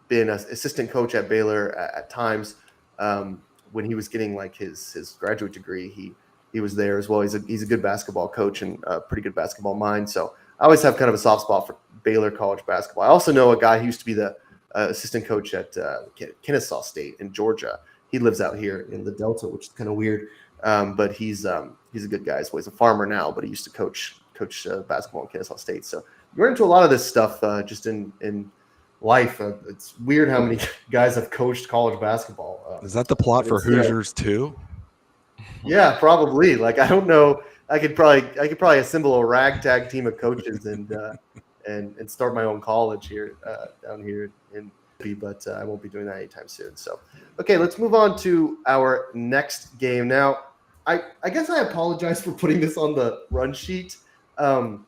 been an assistant coach at Baylor at times. When he was getting like his graduate degree, he was there as well. He's a good basketball coach and a pretty good basketball mind. So I always have kind of a soft spot for Baylor college basketball. I also know a guy who used to be the assistant coach at Kennesaw State in Georgia. He lives out here in the Delta, which is kind of weird. But he's a good guy. He's a farmer now, but he used to coach basketball in Kennesaw State. So you run into a lot of this stuff just in life. It's weird how many guys have coached college basketball. Is that the plot for Hoosiers too? Yeah, probably. Like, I don't know. I could probably assemble a ragtag team of coaches and and start my own college here down here in. But I won't be doing that anytime soon. So, okay, let's move on to our next game. Now, I guess I apologize for putting this on the run sheet. The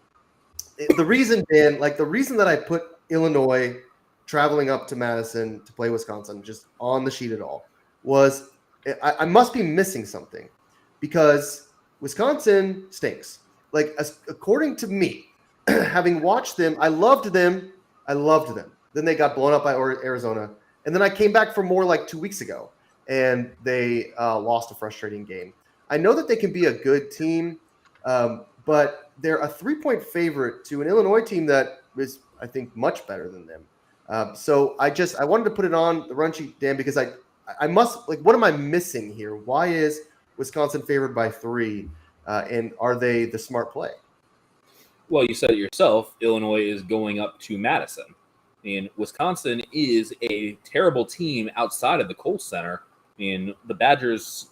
reason, Dan, the reason that I put Illinois traveling up to Madison to play Wisconsin just on the sheet at all was I must be missing something because Wisconsin stinks. According to me, having watched them, I loved them. Then they got blown up by Arizona. And then I came back for more 2 weeks ago, and they lost a frustrating game. I know that they can be a good team, but they're a 3-point favorite to an Illinois team that is, I think, much better than them. So I wanted to put it on the run sheet, Dan, because I must, what am I missing here? Why is Wisconsin favored by 3? And are they the smart play? Well, you said it yourself. Illinois is going up to Madison. And Wisconsin is a terrible team outside of the Kohl Center. And the Badgers,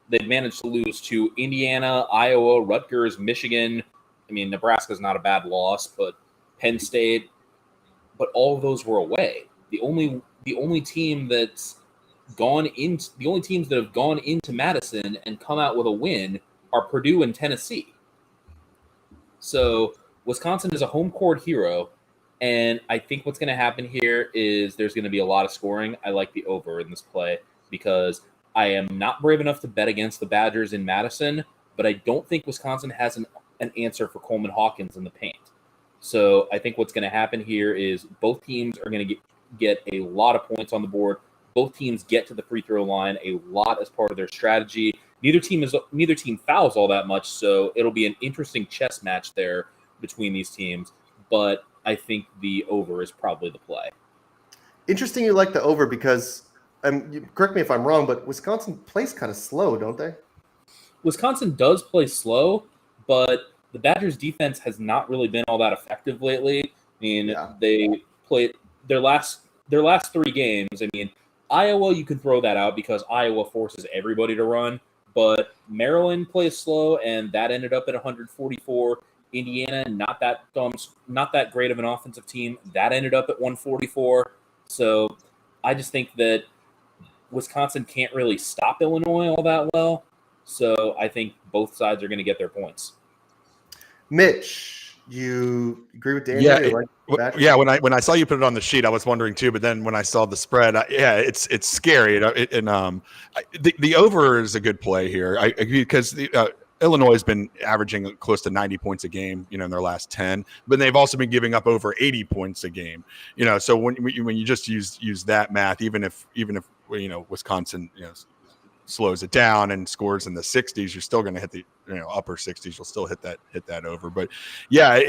they've managed to lose to Indiana, Iowa, Rutgers, Michigan. I mean, Nebraska's not a bad loss, but Penn State. But all of those were away. The only team that's the only teams that have gone into Madison and come out with a win are Purdue and Tennessee. So Wisconsin is a home court hero. And I think what's going to happen here is there's going to be a lot of scoring. I like the over in this play because I am not brave enough to bet against the Badgers in Madison, but I don't think Wisconsin has an answer for Coleman Hawkins in the paint. So I think what's going to happen here is both teams are going to get a lot of points on the board. Both teams get to the free throw line a lot as part of their strategy. Neither team fouls all that much, so it'll be an interesting chess match there between these teams. But I think the over is probably the play. Interesting you like the over because, correct me if I'm wrong, but Wisconsin plays kind of slow, don't they? Wisconsin does play slow, but the Badgers' defense has not really been all that effective lately. I mean, They played their last 3 games. I mean, Iowa, you can throw that out because Iowa forces everybody to run, but Maryland plays slow, and that ended up at 144. Indiana, not that great of an offensive team. That ended up at 144. So I just think that Wisconsin can't really stop Illinois all that well. So I think both sides are going to get their points. Mitch, you agree with Dan? Yeah. When I saw you put it on the sheet, I was wondering too. But then when I saw the spread, it's scary. The over is a good play here because Illinois has been averaging close to 90 points a game, in their last 10, but they've also been giving up over 80 points a game, So when you just use that math, even if Wisconsin, slows it down and scores in the 60s, you're still going to hit the upper 60s. You'll still hit that over. But yeah,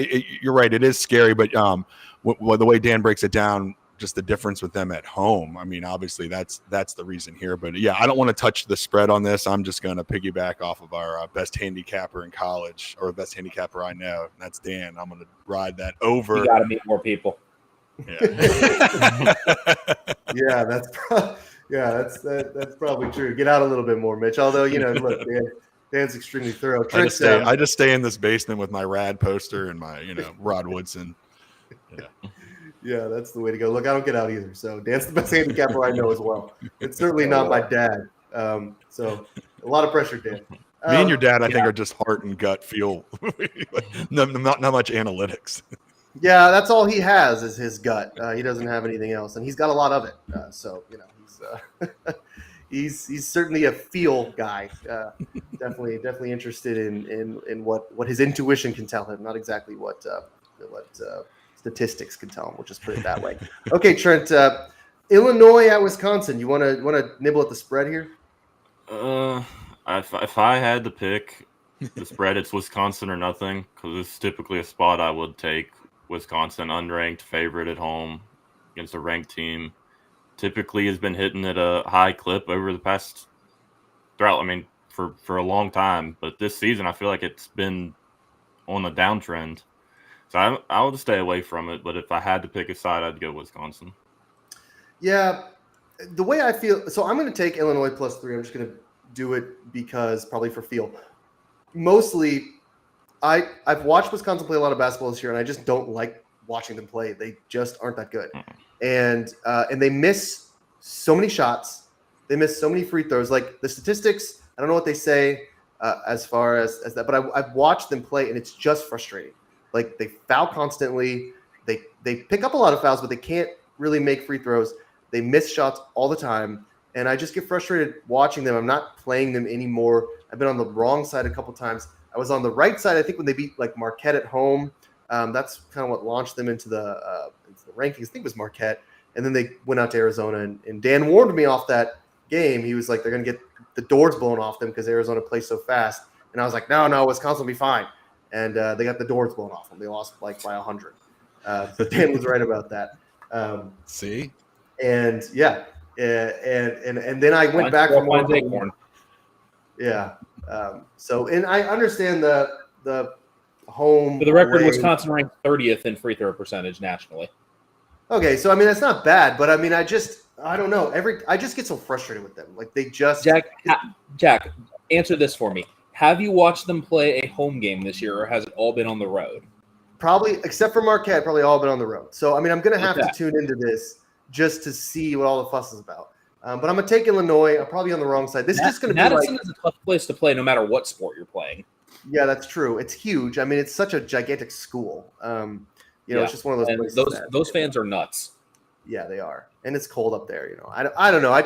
you're right. It is scary. But the way Dan breaks it down, just the difference with them at home. I mean, obviously that's the reason here. But yeah, I don't want to touch the spread on this. I'm just going to piggyback off of our best handicapper in college, or best handicapper I know. And that's Dan. I'm going to ride that over. You got to meet more people. Yeah. Yeah, that's probably true. Get out a little bit more, Mitch. Although look, Dan's extremely thorough. I just stay in this basement with my rad poster and my Rod Woodson. Yeah. Yeah, that's the way to go. Look, I don't get out either. So Dan's the best handicapper I know as well. It's certainly not my dad. So a lot of pressure, Dan. Me and your dad, I think, are just heart and gut feel. not much analytics. Yeah, that's all he has is his gut. He doesn't have anything else, and he's got a lot of it. So he's certainly a feel guy. Definitely interested in what his intuition can tell him, not exactly what statistics can tell him. We'll just put it that way. Okay, Trent. Illinois at Wisconsin. You want to nibble at the spread here? If I had to pick the spread, it's Wisconsin or nothing, because it's typically a spot I would take. Wisconsin, unranked favorite at home against a ranked team, typically has been hitting at a high clip over the past throughout. I mean, for a long time, but this season I feel like it's been on a downtrend. So I would stay away from it. But if I had to pick a side, I'd go Wisconsin. Yeah, the way I feel. So I'm going to take Illinois +3. I'm just going to do it because probably for feel. Mostly, I've watched Wisconsin play a lot of basketball this year, and I just don't like watching them play. They just aren't that good, and they miss so many shots. They miss so many free throws. Like the statistics, I don't know what they say as far as that, but I've watched them play, and it's just frustrating. Like they foul constantly. They pick up a lot of fouls, but they can't really make free throws. They miss shots all the time, and I just get frustrated watching them. I'm not playing them anymore. I've been on the wrong side a couple times. I was on the right side, I think, when they beat like Marquette at home. That's kind of what launched them into the rankings. I think it was Marquette, and then they went out to Arizona. And Dan warned me off that game. He was like, they're going to get the doors blown off them because Arizona plays so fast. And I was like, no, Wisconsin will be fine. And they got the doors blown off them. They lost like by 100. Dan was right about that. See? And yeah, and then I went back from one. Yeah. So, and I understand the home. For the record, away. Wisconsin ranked 30th in free throw percentage nationally. Okay, so I mean that's not bad, but I mean I don't know. I just get so frustrated with them. Like they just Jack, answer this for me. Have you watched them play a home game this year, or has it all been on the road? Probably, except for Marquette, probably all been on the road. So I mean I'm gonna have to tune into this just to see what all the fuss is about. But I'm gonna take Illinois. I'm probably on the wrong side. This is just gonna be Madison is a tough place to play, no matter what sport you're playing. Yeah, that's true. It's huge. I mean, it's such a gigantic school. It's just one of those places. Those fans are nuts. Yeah, they are, and it's cold up there. I don't know.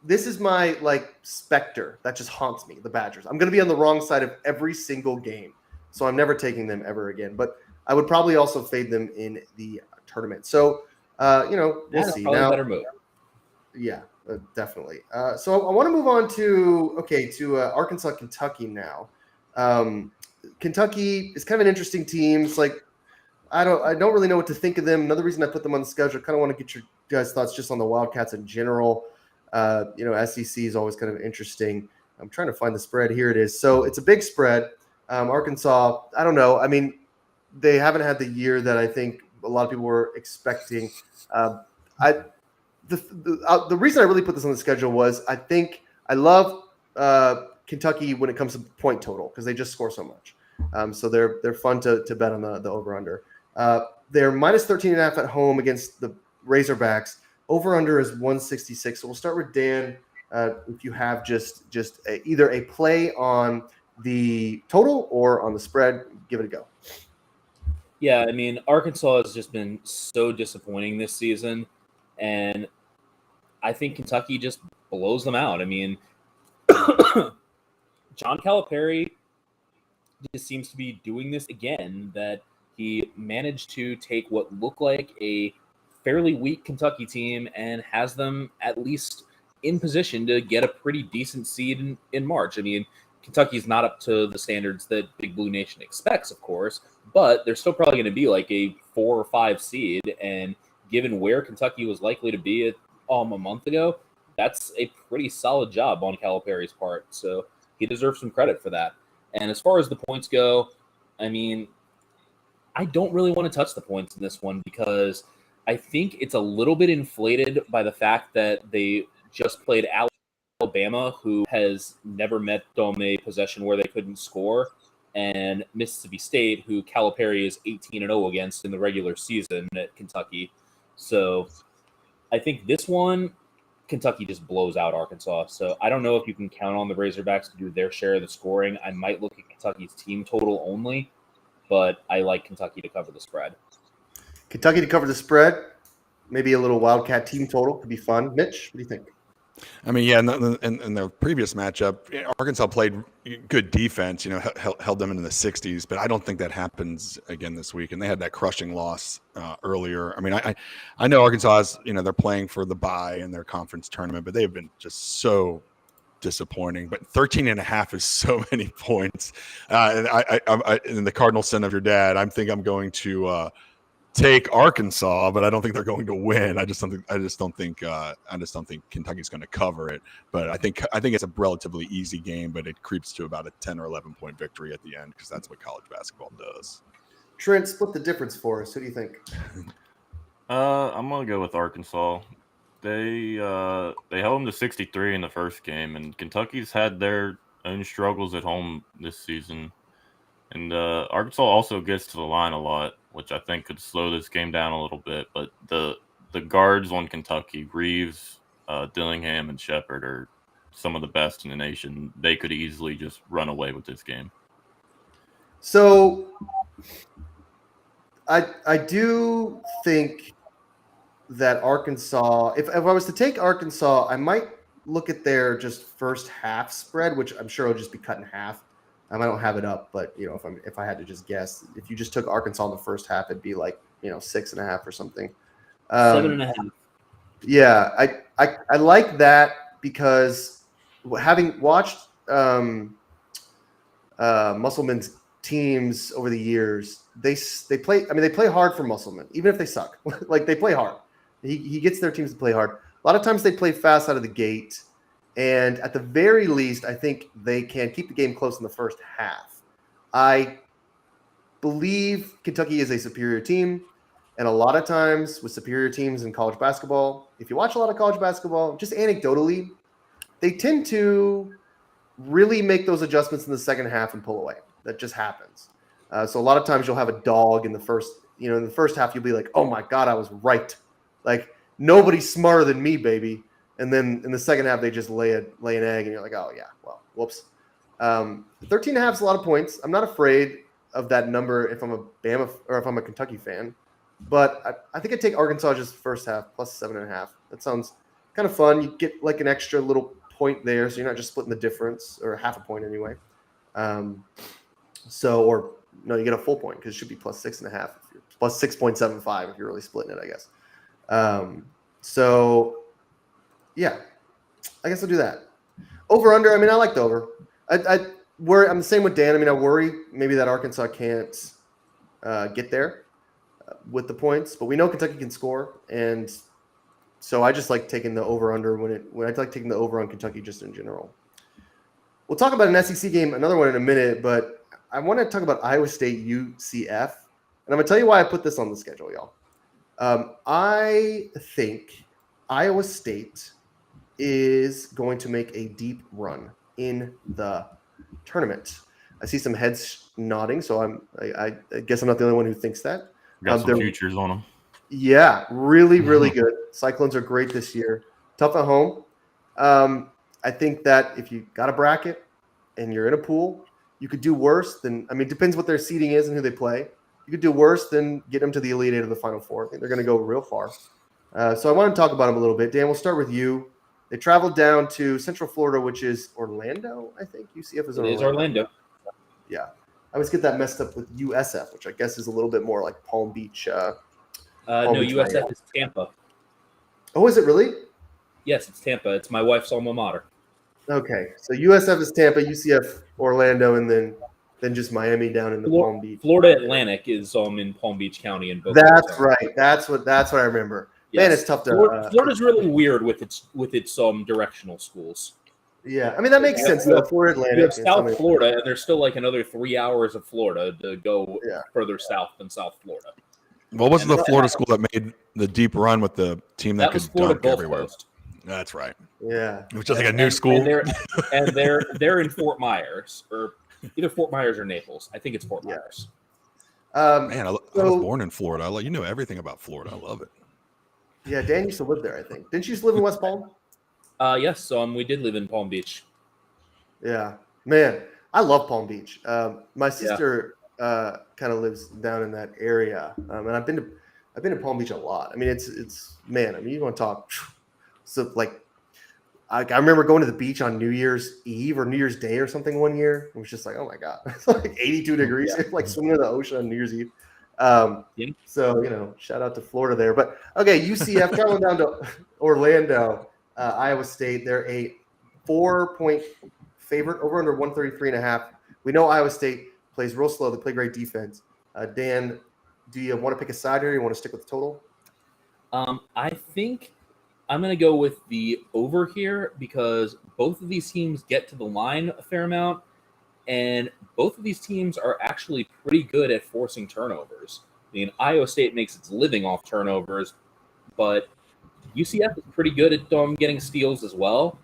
This is my like specter that just haunts me. The Badgers. I'm gonna be on the wrong side of every single game, so I'm never taking them ever again. But I would probably also fade them in the tournament. So we'll see. Now, better move. Yeah, definitely. So I want to move on to Arkansas, Kentucky now. Kentucky is kind of an interesting team. It's like I don't really know what to think of them. Another reason I put them on the schedule, I kind of want to get your guys' thoughts just on the Wildcats in general. SEC is always kind of interesting. I'm trying to find the spread. Here it is. So it's a big spread. Arkansas, I don't know. I mean, they haven't had the year that I think a lot of people were expecting. The reason I really put this on the schedule was I think I love Kentucky when it comes to point total because they just score so much. So they're fun to bet on the over-under. They're minus 13.5 at home against the Razorbacks. Over-under is 166. So we'll start with Dan. If you have just either a play on the total or on the spread, give it a go. Yeah, I mean, Arkansas has just been so disappointing this season, and I think Kentucky just blows them out. I mean, John Calipari just seems to be doing this again, that he managed to take what looked like a fairly weak Kentucky team and has them at least in position to get a pretty decent seed in March. I mean, Kentucky's not up to the standards that Big Blue Nation expects, of course, but they're still probably going to be like a 4 or 5 seed. And given where Kentucky was likely to be a month ago, that's a pretty solid job on Calipari's part. So he deserves some credit for that. And as far as the points go, I mean, I don't really want to touch the points in this one because I think it's a little bit inflated by the fact that they just played Alabama, who has never met them a possession where they couldn't score, and Mississippi State, who Calipari is 18-0 against in the regular season at Kentucky. So I think this one, Kentucky just blows out Arkansas. So I don't know if you can count on the Razorbacks to do their share of the scoring. I might look at Kentucky's team total only, but I like Kentucky to cover the spread. Kentucky to cover the spread, maybe a little Wildcat team total could be fun. Mitch, what do you think? I mean, yeah, in the previous matchup, Arkansas played good defense, held them into the 60s, but I don't think that happens again this week. And they had that crushing loss earlier. I mean, I know Arkansas is, they're playing for the bye in their conference tournament, but they've been just so disappointing. But 13.5 is so many points. And I in the cardinal sin of your dad, I'm going to take Arkansas, but I don't think they're going to win. I just don't think Kentucky's going to cover it. But I think it's a relatively easy game, but it creeps to about a 10 or 11 point victory at the end because that's what college basketball does. Trent, split the difference for us. Who do you think? I'm gonna go with Arkansas. They held them to 63 in the first game, and Kentucky's had their own struggles at home this season. And Arkansas also gets to the line a lot. which I think could slow this game down a little bit. But the guards on Kentucky, Reeves, Dillingham, and Shepard are some of the best in the nation. They could easily just run away with this game. So I do think that Arkansas, if I was to take Arkansas, I might look at their just first half spread, which I'm sure will just be cut in half. I don't have it up, but if I had to just guess, if you just took Arkansas in the first half, it'd be like 6.5 or something. 7.5. Yeah, I like that because having watched Musselman's teams over the years, they play. I mean, they play hard for Musselman, even if they suck. Like they play hard. He gets their teams to play hard. A lot of times they play fast out of the gate, and at the very least, I think they can keep the game close in the first half. I believe Kentucky is a superior team, and a lot of times with superior teams in college basketball, if you watch a lot of college basketball, just anecdotally, they tend to really make those adjustments in the second half and pull away. That just happens. So a lot of times you'll have a dog in the first, in the first half, you'll be like, oh my God, I was right. Like nobody's smarter than me, baby. And then in the second half, they just lay an egg and you're like, oh yeah, well, whoops. 13.5 is a lot of points. I'm not afraid of that number if I'm a Bama or if I'm a Kentucky fan, but I think I'd take Arkansas just first half plus 7.5. That sounds kind of fun. You get like an extra little point there. So you're not just splitting the difference, or half a point anyway. You get a full point because it should be plus 6.5, plus 6.75 if you're really splitting it, I guess. Yeah, I guess I'll do that. Over under. I mean, I like the over. I'm the same with Dan. I mean, I worry maybe that Arkansas can't get there with the points, but we know Kentucky can score, and so I just like taking the over under when I like taking the over on Kentucky just in general. We'll talk about an SEC game, another one in a minute, but I want to talk about Iowa State UCF, and I'm gonna tell you why I put this on the schedule, y'all. I think Iowa State is going to make a deep run in the tournament. I see some heads nodding, so I guess I'm not the only one who thinks that. Got some futures on them. Yeah, really, really good. Cyclones are great this year. Tough at home. I think that if you got a bracket and you're in a pool, you could do worse than – I mean, it depends what their seeding is and who they play. You could do worse than get them to the Elite Eight of the Final Four. I think they're going to go real far. So I want to talk about them a little bit. Dan, we'll start with you. They traveled down to Central Florida, which is Orlando, I think. UCF is Orlando. It is Orlando. Yeah. I always get that messed up with USF, which I guess is a little bit more like Palm Beach. No, USF is Tampa. Oh, is it really? Yes, it's Tampa. It's my wife's alma mater. Okay, so USF is Tampa, UCF Orlando, and then just Miami down in the Palm Beach. Florida Atlantic is in Palm Beach County in Boca. That's right. That's what I remember. Yes. Man, it's tough to. Florida's really weird with its directional schools. Yeah, I mean that makes sense though. Florida Atlantic. You have South Florida, and there's still like another 3 hours of Florida to go further south than South Florida. What was the Florida school that made the deep run with the team that could dunk everywhere? Coast. That's right. Yeah, it was just like a new school. And they're in Fort Myers, or either Fort Myers or Naples. I think it's Fort Myers. Man, I was born in Florida. You know everything about Florida. I love it. Yeah, Dan used to live there, I think. Didn't you used to live in West Palm? Yes, we did live in Palm Beach. Yeah, man, I love Palm Beach. My sister kind of lives down in that area, and I've been to Palm Beach a lot. I mean, it's man. I mean, you want to talk? So like, I remember going to the beach on New Year's Eve or New Year's Day or something one year. It was just like, oh my God, it's like 82 degrees, like swimming in the ocean on New Year's Eve. So shout out to Florida there. But okay, UCF traveling down to Orlando, Iowa State. They're a 4-point favorite, over under 133.5. We know Iowa State plays real slow. They play great defense. Dan, do you want to pick a side here? Or you want to stick with the total? I think I'm going to go with the over here because both of these teams get to the line a fair amount, and both of these teams are actually pretty good at forcing turnovers. I mean, Iowa State makes its living off turnovers, but UCF is pretty good at getting steals as well.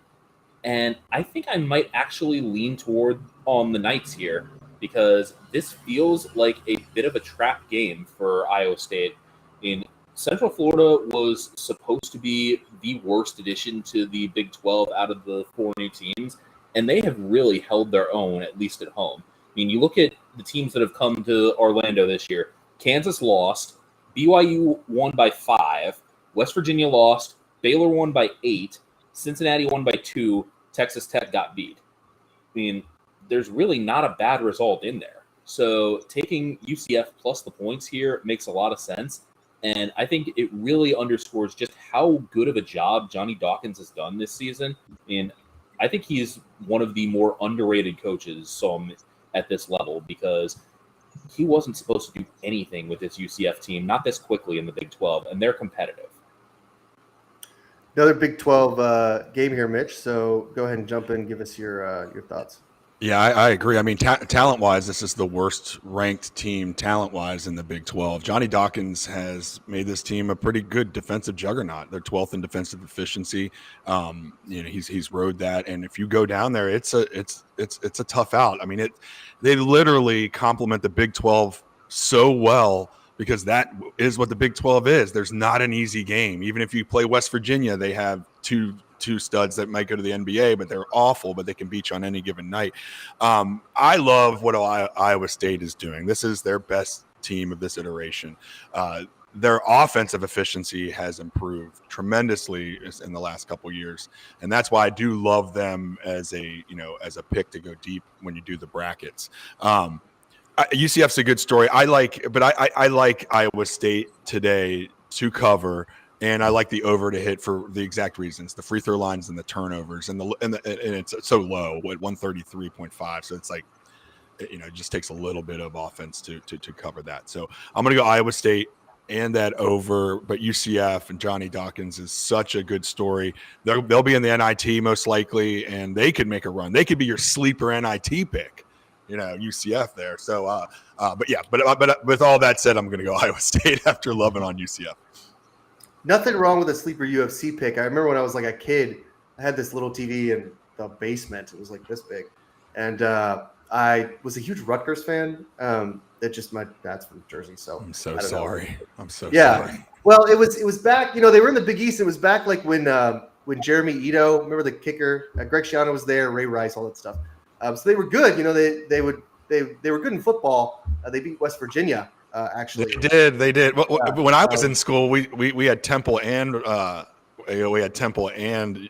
And I think I might actually lean toward on the Knights here because this feels like a bit of a trap game for Iowa State. In Central Florida was supposed to be the worst addition to the Big 12 out of the 4 new teams, and they have really held their own, at least at home. I mean, you look at the teams that have come to Orlando this year. Kansas lost, BYU won by 5, West Virginia lost, Baylor won by 8, Cincinnati won by 2, Texas Tech got beat. I mean, there's really not a bad result in there. So taking UCF plus the points here makes a lot of sense. And I think it really underscores just how good of a job Johnny Dawkins has done this season. And I think he's one of the more underrated coaches at this level, because he wasn't supposed to do anything with this UCF team, not this quickly in the Big 12, and they're competitive. Another Big 12 game here, Mitch. So go ahead and jump in and give us your thoughts. Yeah, I agree. I mean, talent-wise, this is the worst ranked team talent-wise in the Big 12. Johnny Dawkins has made this team a pretty good defensive juggernaut. They're 12th in defensive efficiency. He's rode that, and if you go down there, it's a tough out. I mean, they literally complement the Big 12 so well, because that is what the Big 12 is. There's not an easy game. Even if you play West Virginia, they have two studs that might go to the NBA, but they're awful, but they can beat you on any given night. I love what Iowa State is doing. This is their best team of this iteration. Their offensive efficiency has improved tremendously in the last couple of years, and that's why I do love them as a pick to go deep when you do the brackets. UCF's a good story. I like Iowa State today to cover. And I like the over to hit for the exact reasons: the free throw lines and the turnovers, and it's so low at 133.5. So it's like, it just takes a little bit of offense to cover that. So I'm going to go Iowa State and that over. But UCF and Johnny Dawkins is such a good story. They'll be in the NIT most likely, and they could make a run. They could be your sleeper NIT pick. UCF there. So, but with all that said, I'm going to go Iowa State after loving on UCF. Nothing wrong with a sleeper UFC pick. I remember when I was like a kid, I had this little TV in the basement. It was like this big. And I was a huge Rutgers fan. My dad's from Jersey, so I'm so sorry. I'm so yeah. sorry. Well, it was back, they were in the Big East. It was back like when Jeremy Ito, remember the kicker, Greg Schiano was there, Ray Rice, all that stuff. So they were good. They were good in football. They beat West Virginia. Actually, they did. When I was in school, we had Temple and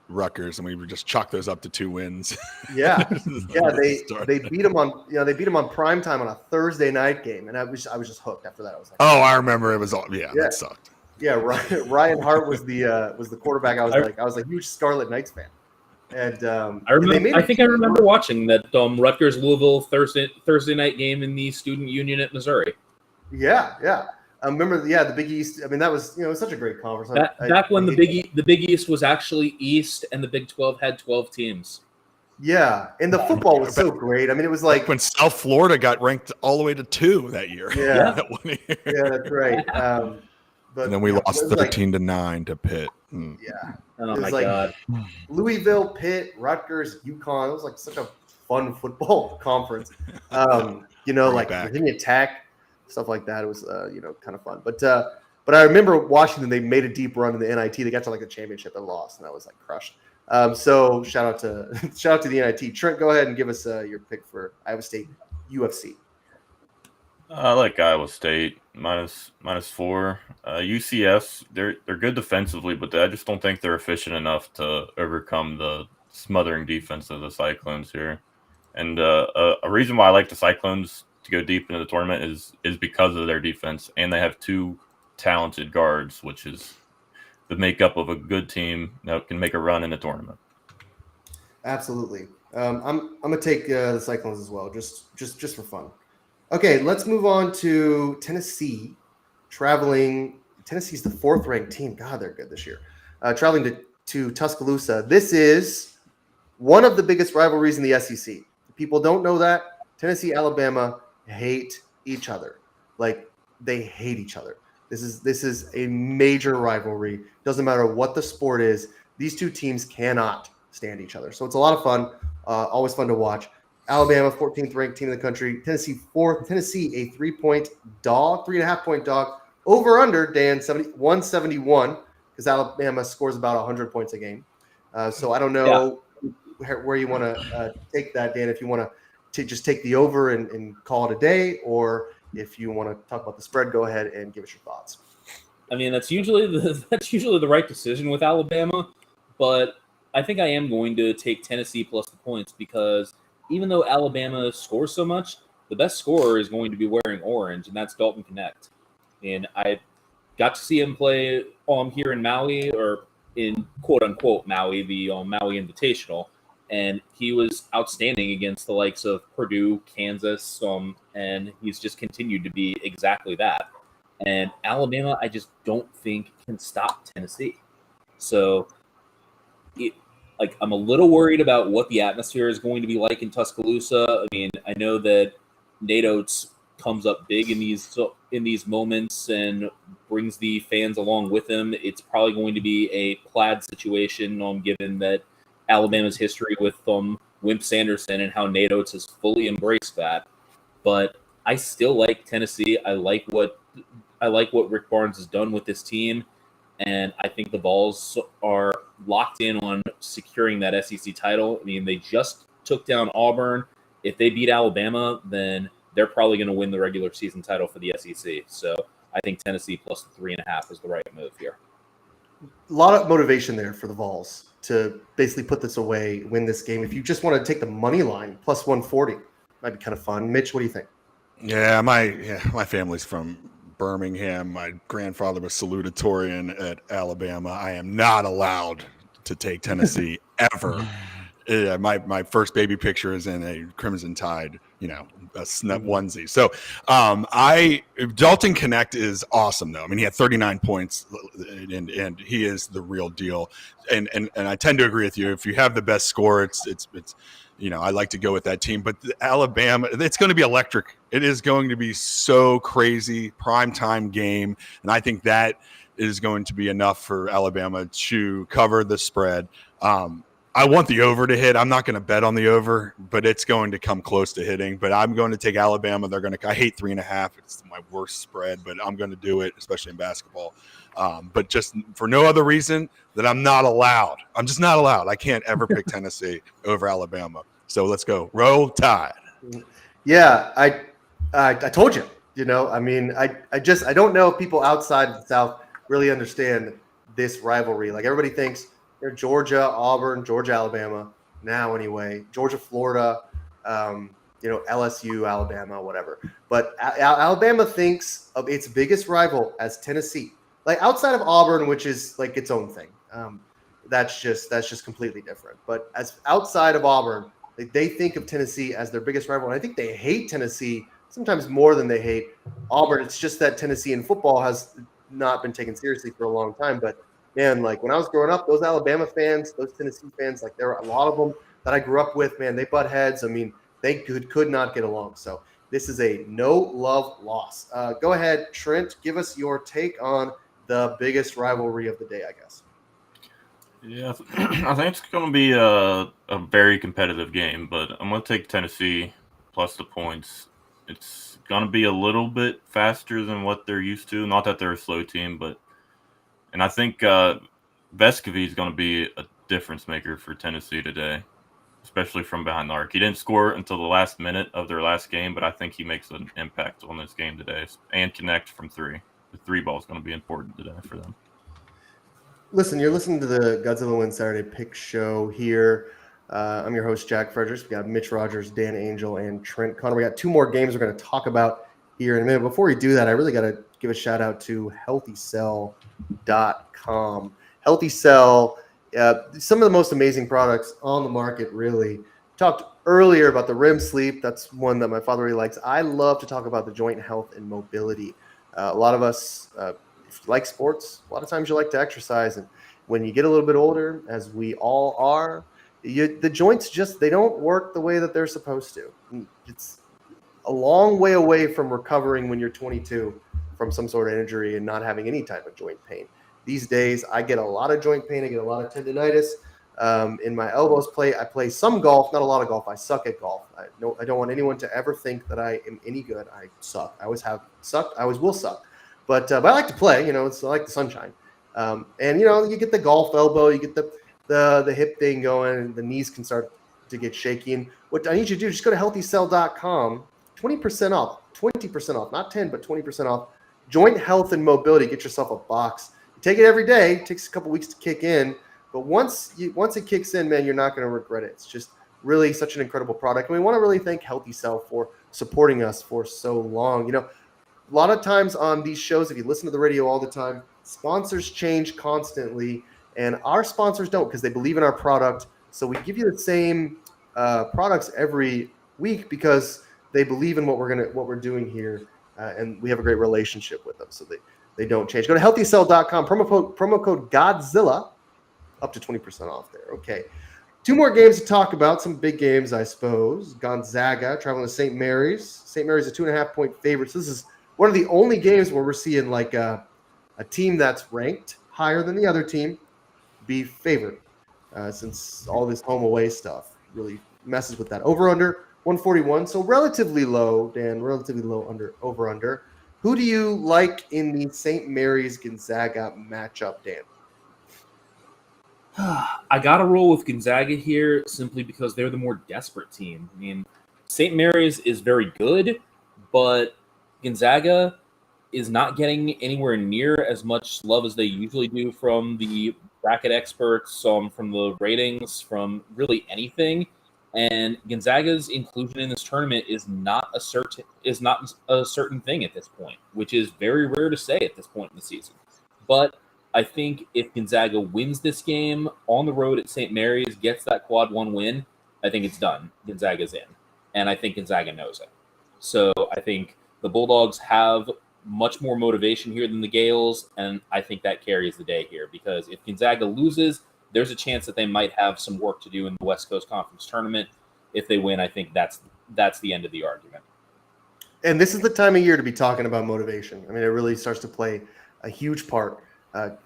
Rutgers, and we would just chalk those up to 2 wins. Yeah. They beat them on prime time on a Thursday night game, and I was just hooked after that. I was like, I remember it was all that sucked. Yeah, Ryan Hart was the quarterback. I was a huge Scarlet Knights fan. And I think I remember watching that Rutgers Louisville Thursday night game in the Student Union at Missouri. Yeah. I remember, the Big East. I mean, that was, it was such a great conference. Back when the Big East was actually East and the Big 12 had 12 teams. Yeah, and the football was so great. I mean, it was like when South Florida got ranked all the way to 2 that year. Yeah, yeah, that's right. But and then we lost 13-9 to Pitt. Yeah. Oh my God. Louisville, Pitt, Rutgers, UConn. It was like such a fun football conference. Like Virginia Tech, stuff like that. It was kind of fun. But I remember Washington, they made a deep run in the NIT. They got to like the championship and lost, and I was like crushed. So shout out to the NIT. Trent, go ahead and give us your pick for Iowa State UFC. I like Iowa State -4. UCF, they're good defensively, but I just don't think they're efficient enough to overcome the smothering defense of the Cyclones here. And a reason why I like the Cyclones to go deep into the tournament is because of their defense, and they have 2 talented guards, which is the makeup of a good team that can make a run in the tournament. Absolutely. I'm gonna take the Cyclones as well, just for fun. Okay, let's move on to Tennessee. Tennessee's the 4th ranked team. God, they're good this year. Traveling to Tuscaloosa. This is one of the biggest rivalries in the SEC. People don't know that. Tennessee, Alabama hate each other. Like, they hate each other. This is a major rivalry. Doesn't matter what the sport is. These 2 teams cannot stand each other. So it's a lot of fun. Always fun to watch. Alabama, 14th ranked team in the country. Tennessee, 4th. Tennessee, a 3.5 point dog. Over under, Dan, 171, because Alabama scores about 100 points a game. So I don't know where you want to take that, Dan, if you want to just take the over and call it a day, or if you want to talk about the spread, go ahead and give us your thoughts. I mean, that's usually the right decision with Alabama, but I think I am going to take Tennessee plus the points because even though Alabama scores so much, the best scorer is going to be wearing orange, and that's Dalton Connect. And I got to see him play here in Maui, or in quote unquote Maui, the Maui Invitational, and he was outstanding against the likes of Purdue, Kansas, and he's just continued to be exactly that. And Alabama, I just don't think can stop Tennessee. So, I'm a little worried about what the atmosphere is going to be like in Tuscaloosa. I mean, I know that Nate Oates comes up big in these moments and brings the fans along with him. It's probably going to be a plaid situation, given that Alabama's history with Wimp Sanderson and how Nate Oates has fully embraced that. But I still like Tennessee. I like what Rick Barnes has done with this team, and I think the Vols are locked in on securing that SEC title. I mean, they just took down Auburn. If they beat Alabama, then they're probably going to win the regular season title for the SEC. So I think Tennessee plus 3.5 is the right move here. A lot of motivation there for the Vols to basically put this away, win this game. If you just want to take the money line, plus 140, might be kind of fun. Mitch, what do you think? Yeah, my family's from Birmingham. My grandfather was salutatorian at Alabama. I am not allowed to take Tennessee ever. Yeah, my first baby picture is in a Crimson Tide, a snap onesie. So Dalton Connect is awesome though. I mean, he had 39 points and he is the real deal. And I tend to agree with you. If you have the best score, it's I like to go with that team. But Alabama, it's going to be electric. It is going to be so crazy, primetime game. And I think that is going to be enough for Alabama to cover the spread. I want the over to hit. I'm not going to bet on the over, but it's going to come close to hitting. But I'm going to take Alabama. I hate 3.5. It's my worst spread, but I'm going to do it, especially in basketball. But just for no other reason that I'm not allowed. I'm just not allowed. I can't ever pick Tennessee over Alabama. So let's go. Roll Tide. Yeah, I told you. I mean, I don't know if people outside of the South really understand this rivalry. Like everybody thinks Georgia, Auburn, Georgia, Alabama. Now, anyway, Georgia, Florida, LSU, Alabama, whatever. But Alabama thinks of its biggest rival as Tennessee. Like outside of Auburn, which is like its own thing. That's just completely different. But as outside of Auburn, they think of Tennessee as their biggest rival, and I think they hate Tennessee sometimes more than they hate Auburn. It's just that Tennessee in football has not been taken seriously for a long time, but. Man, like when I was growing up, those Alabama fans, those Tennessee fans, like there were a lot of them that I grew up with, man, they butt heads. I mean, they could not get along. So this is a no love loss. Go ahead, Trent, give us your take on the biggest rivalry of the day, I guess. Yeah, I think it's going to be a very competitive game, but I'm going to take Tennessee plus the points. It's going to be a little bit faster than what they're used to. Not that they're a slow team, and I think Vescovi is going to be a difference maker for Tennessee today, especially from behind the arc. He didn't score until the last minute of their last game, but I think he makes an impact on this game today and connect from three. The three ball is going to be important today for them. Listen, you're listening to the Godzilla Wins Saturday Pick Show here. I'm your host, Jack Fredericks. We got Mitch Rogers, Dan Angel, and Trent Connor. We got two more games we're going to talk about here in a minute. Before we do that, I really got to give a shout out to HealthyCell.com. Healthy Cell, some of the most amazing products on the market, really. Talked earlier about the REM sleep. That's one that my father really likes. I love to talk about the joint health and mobility. A lot of us, if you like sports, a lot of times you like to exercise. And when you get a little bit older, as we all are, the joints they don't work the way that they're supposed to. It's a long way away from recovering when you're 22 from some sort of injury and not having any type of joint pain. These days, I get a lot of joint pain. I get a lot of tendonitis. in my elbows. I play some golf, not a lot of golf. I suck at golf. I don't want anyone to ever think that I am any good. I suck. I always have sucked. I always will suck. But I like to play. I like the sunshine. And you get the golf elbow, you get the hip thing going, and the knees can start to get shaky. And what I need you to do, just go to healthycell.com, 20% off, not 10, but 20% off. Joint health and mobility. Get yourself a box. You take it every day. It takes a couple weeks to kick in, but once it kicks in, man, you're not going to regret it. It's just really such an incredible product. And we want to really thank Healthy Cell for supporting us for so long. A lot of times on these shows, if you listen to the radio all the time, sponsors change constantly, and our sponsors don't, because they believe in our product. So we give you the same products every week because they believe in what we're doing here, and we have a great relationship with them. So they don't change. Go to healthycell.com, promo code Godzilla, up to 20% off there. Okay. 2 more games to talk about, some big games, I suppose. Gonzaga traveling to St. Mary's. St. Mary's a 2.5-point favorite. So this is one of the only games where we're seeing like a team that's ranked higher than the other team be favored, since all this home away stuff really messes with that. Over under 141, so relatively low, Dan. Relatively low over under. Who do you like in the St. Mary's Gonzaga matchup, Dan? I got to roll with Gonzaga here simply because they're the more desperate team. I mean, St. Mary's is very good, but Gonzaga is not getting anywhere near as much love as they usually do from the bracket experts, from the ratings, from really anything. And Gonzaga's inclusion in this tournament is not a certain thing at this point, which is very rare to say at this point in the season. But I think if Gonzaga wins this game on the road at St. Mary's, gets that quad 1 win, I think it's done. Gonzaga's in. And I think Gonzaga knows it. So I think the Bulldogs have much more motivation here than the Gales, and I think that carries the day here, because if Gonzaga loses, there's a chance that they might have some work to do in the West Coast Conference tournament. If they win, I think that's the end of the argument. And this is the time of year to be talking about motivation. I mean, it really starts to play a huge part.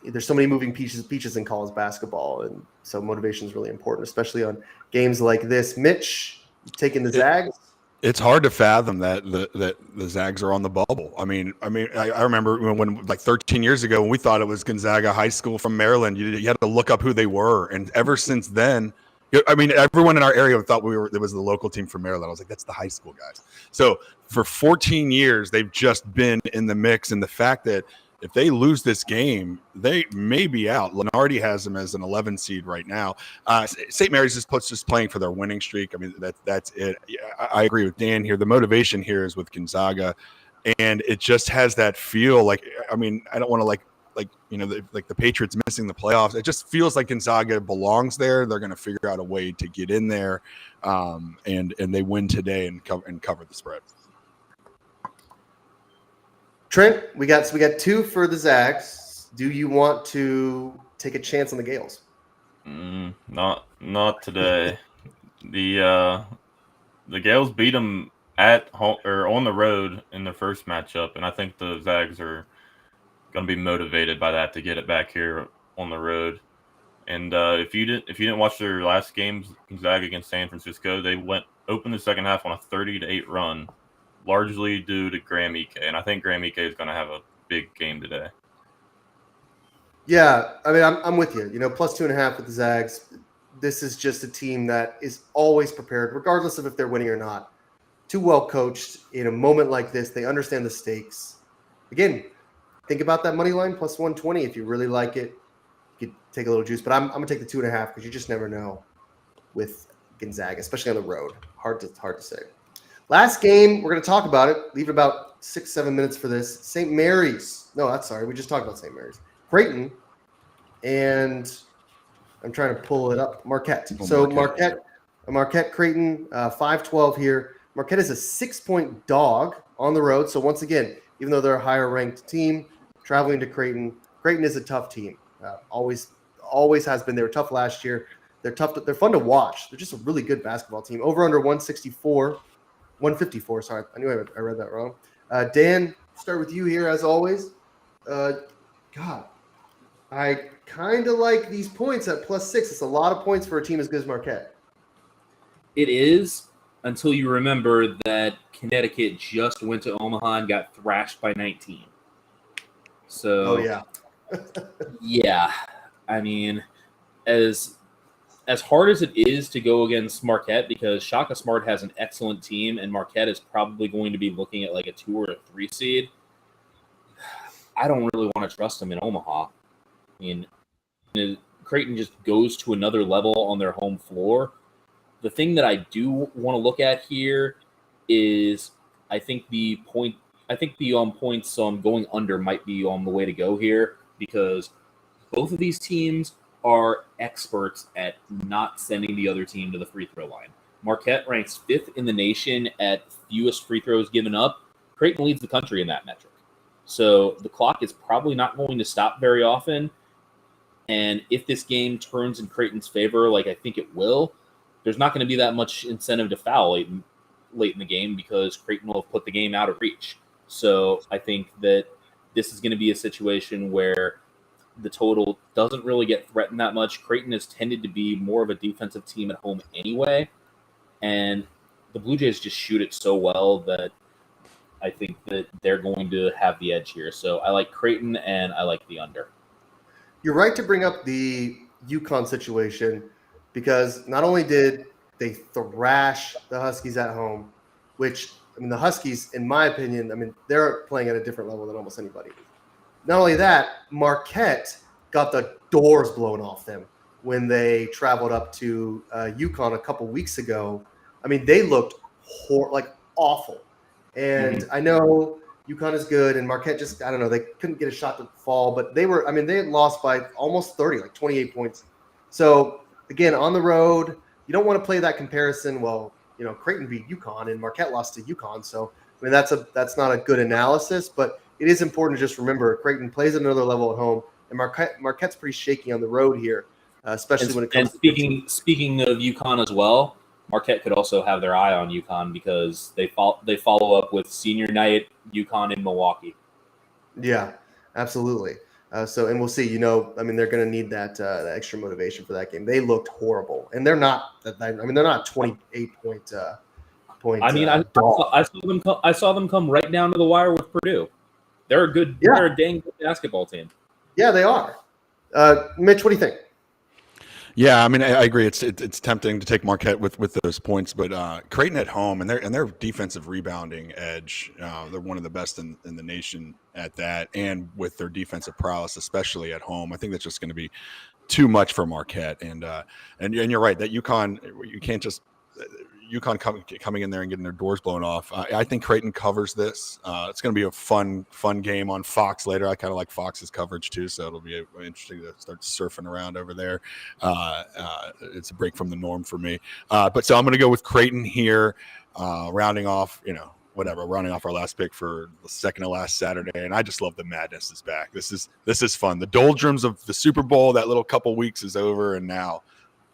There's so many moving pieces in college basketball, and so motivation is really important, especially on games like this. Mitch, taking the Zags. It's hard to fathom that the Zags are on the bubble. I mean, I remember when like 13 years ago when we thought it was Gonzaga High School from Maryland. You had to look up who they were, and ever since then, I mean, everyone in our area thought it was the local team from Maryland. I was like, that's the high school guys. So for 14 years, they've just been in the mix, and the fact that if they lose this game, they may be out. Lenardi has them as an 11 seed right now. St. Mary's is just playing for their winning streak. I mean, that's it. I agree with Dan here. The motivation here is with Gonzaga, and it just has that feel like, I mean, I don't want to like the Patriots missing the playoffs. It just feels like Gonzaga belongs there. They're going to figure out a way to get in there, and they win today and cover the spread. Trent, we got 2 for the Zags. Do you want to take a chance on the Gales? Not today. The Gales beat them at home or on the road in their first matchup, and I think the Zags are going to be motivated by that to get it back here on the road. And if you didn't watch their last games, Gonzaga against San Francisco, they opened the second half on a 30-8 run, largely due to Graham Ike. And I think Graham Ike is going to have a big game today. Yeah, I mean, I'm with you. Plus 2.5 with the Zags. This is just a team that is always prepared, regardless of if they're winning or not. Too well coached in a moment like this. They understand the stakes. Again, think about that money line, plus 120. If you really like it, you could take a little juice. But I'm going to take the 2.5 because you just never know with Gonzaga, especially on the road. Hard to say. Last game, we're going to talk about it. Leave about 6-7 minutes for this. St. Mary's. No, that's sorry. We just talked about St. Mary's. Creighton, and I'm trying to pull it up. Marquette. Marquette, Creighton, 5-12 here. Marquette is a 6-point dog on the road. So once again, even though they're a higher ranked team, traveling to Creighton is a tough team. Always has been. They were tough last year. They're tough. They're fun to watch. They're just a really good basketball team. Over under 154. Sorry, I knew I read that wrong. Dan, start with you here as always. God, I kind of like these points at +6. It's a lot of points for a team as good as Marquette. It is, until you remember that Connecticut just went to Omaha and got thrashed by 19. So, Oh, yeah. yeah, I mean, as hard as it is to go against Marquette, because Shaka Smart has an excellent team, and Marquette is probably going to be looking at like a 2 or a 3 seed. I don't really want to trust them in Omaha. I mean, Creighton just goes to another level on their home floor. The thing that I do want to look at here is I think the points going under might be on the way to go here, because both of these teams are experts at not sending the other team to the free throw line. Marquette ranks 5th in the nation at fewest free throws given up. Creighton leads the country in that metric. So the clock is probably not going to stop very often. And if this game turns in Creighton's favor, like I think it will, there's not going to be that much incentive to foul late in the game, because Creighton will have put the game out of reach. So I think that this is going to be a situation where the total doesn't really get threatened that much. Creighton has tended to be more of a defensive team at home anyway, and the Blue Jays just shoot it so well that I think that they're going to have the edge here. So I like Creighton, and I like the under. You're right to bring up the UConn situation, because not only did they thrash the Huskies at home, which, I mean, the Huskies, in my opinion, I mean, they're playing at a different level than almost anybody. Not only that, Marquette got the doors blown off them when they traveled up to UConn a couple weeks ago. I mean, they looked awful. And I know UConn is good, and Marquette just, I don't know, they couldn't get a shot to fall, but they had lost by almost 30, like 28 points. So, again, on the road, you don't want to play that comparison. Well, Creighton beat UConn and Marquette lost to UConn. So, I mean, that's not a good analysis, but it is important to just remember Creighton plays at another level at home, and Marquette's pretty shaky on the road here, especially when it comes to speaking of UConn as well, Marquette could also have their eye on UConn, because they follow up with senior night UConn in Milwaukee. Yeah, absolutely. And we'll see. I mean, they're going to need that extra motivation for that game. They looked horrible, and they're not. I mean, they're not 28 point. I mean, I saw them come right down to the wire with Purdue. They're a good. Yeah. They're a dang good basketball team. Yeah, they are. Mitch, what do you think? Yeah, I mean, I agree. It's tempting to take Marquette with those points, but Creighton at home and their defensive rebounding edge, they're one of the best in the nation at that, and with their defensive prowess, especially at home, I think that's just going to be too much for Marquette. And you're right that UConn, you can't just UConn coming in there and getting their doors blown off. I think Creighton covers this. It's going to be a fun game on Fox later. I kind of like Fox's coverage too, so it'll be interesting to start surfing around over there. It's a break from the norm for me. But so I'm going to go with Creighton here, rounding off our last pick for the second to last Saturday. And I just love the madness is back. This is fun. The doldrums of the Super Bowl, that little couple weeks is over, and now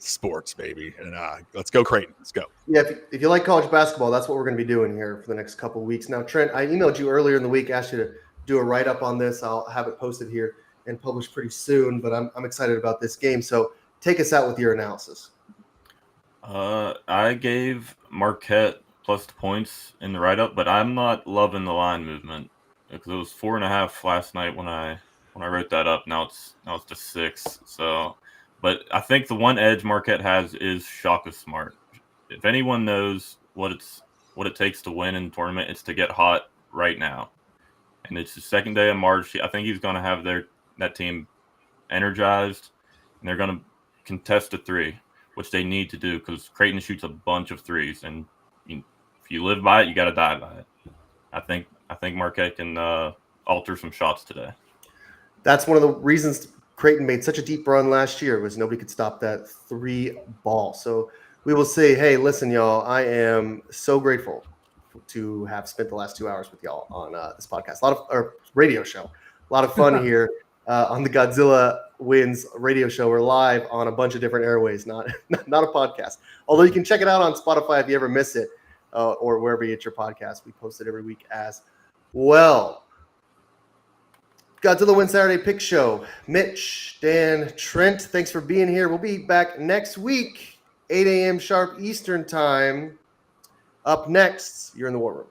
sports, baby. And let's go Creighton. Let's go. Yeah, if you like college basketball, that's what we're going to be doing here for the next couple of weeks. Now, Trent, I emailed you earlier in the week, asked you to do a write-up on this. I'll have it posted here and published pretty soon, but I'm excited about this game. So take us out with your analysis. I gave Marquette plus the points in the write-up, but I'm not loving the line movement, because it was 4.5 last night when I wrote that up. Now it's just 6. So, but I think the one edge Marquette has is Shaka Smart. If anyone knows what it takes to win in the tournament, it's to get hot right now. And it's the second day of March. I think he's going to have that team energized, and they're going to contest a 3, which they need to do, because Creighton shoots a bunch of 3s, and if you live by it, you got to die by it. I think Marquette can alter some shots today. That's one of the reasons Creighton made such a deep run last year, was nobody could stop that 3 ball. So we will say, hey, listen, y'all, I am so grateful to have spent the last 2 hours with y'all on this podcast, radio show. A lot of fun here on the Godzilla Wins radio show. We're live on a bunch of different airways, not a podcast. Although you can check it out on Spotify if you ever miss it, or wherever you get your podcast. We post it every week as well. Godzilla Win Saturday Pick Show. Mitch, Dan, Trent, thanks for being here. We'll be back next week, 8 a.m. sharp Eastern Time. Up next, you're in the War Room.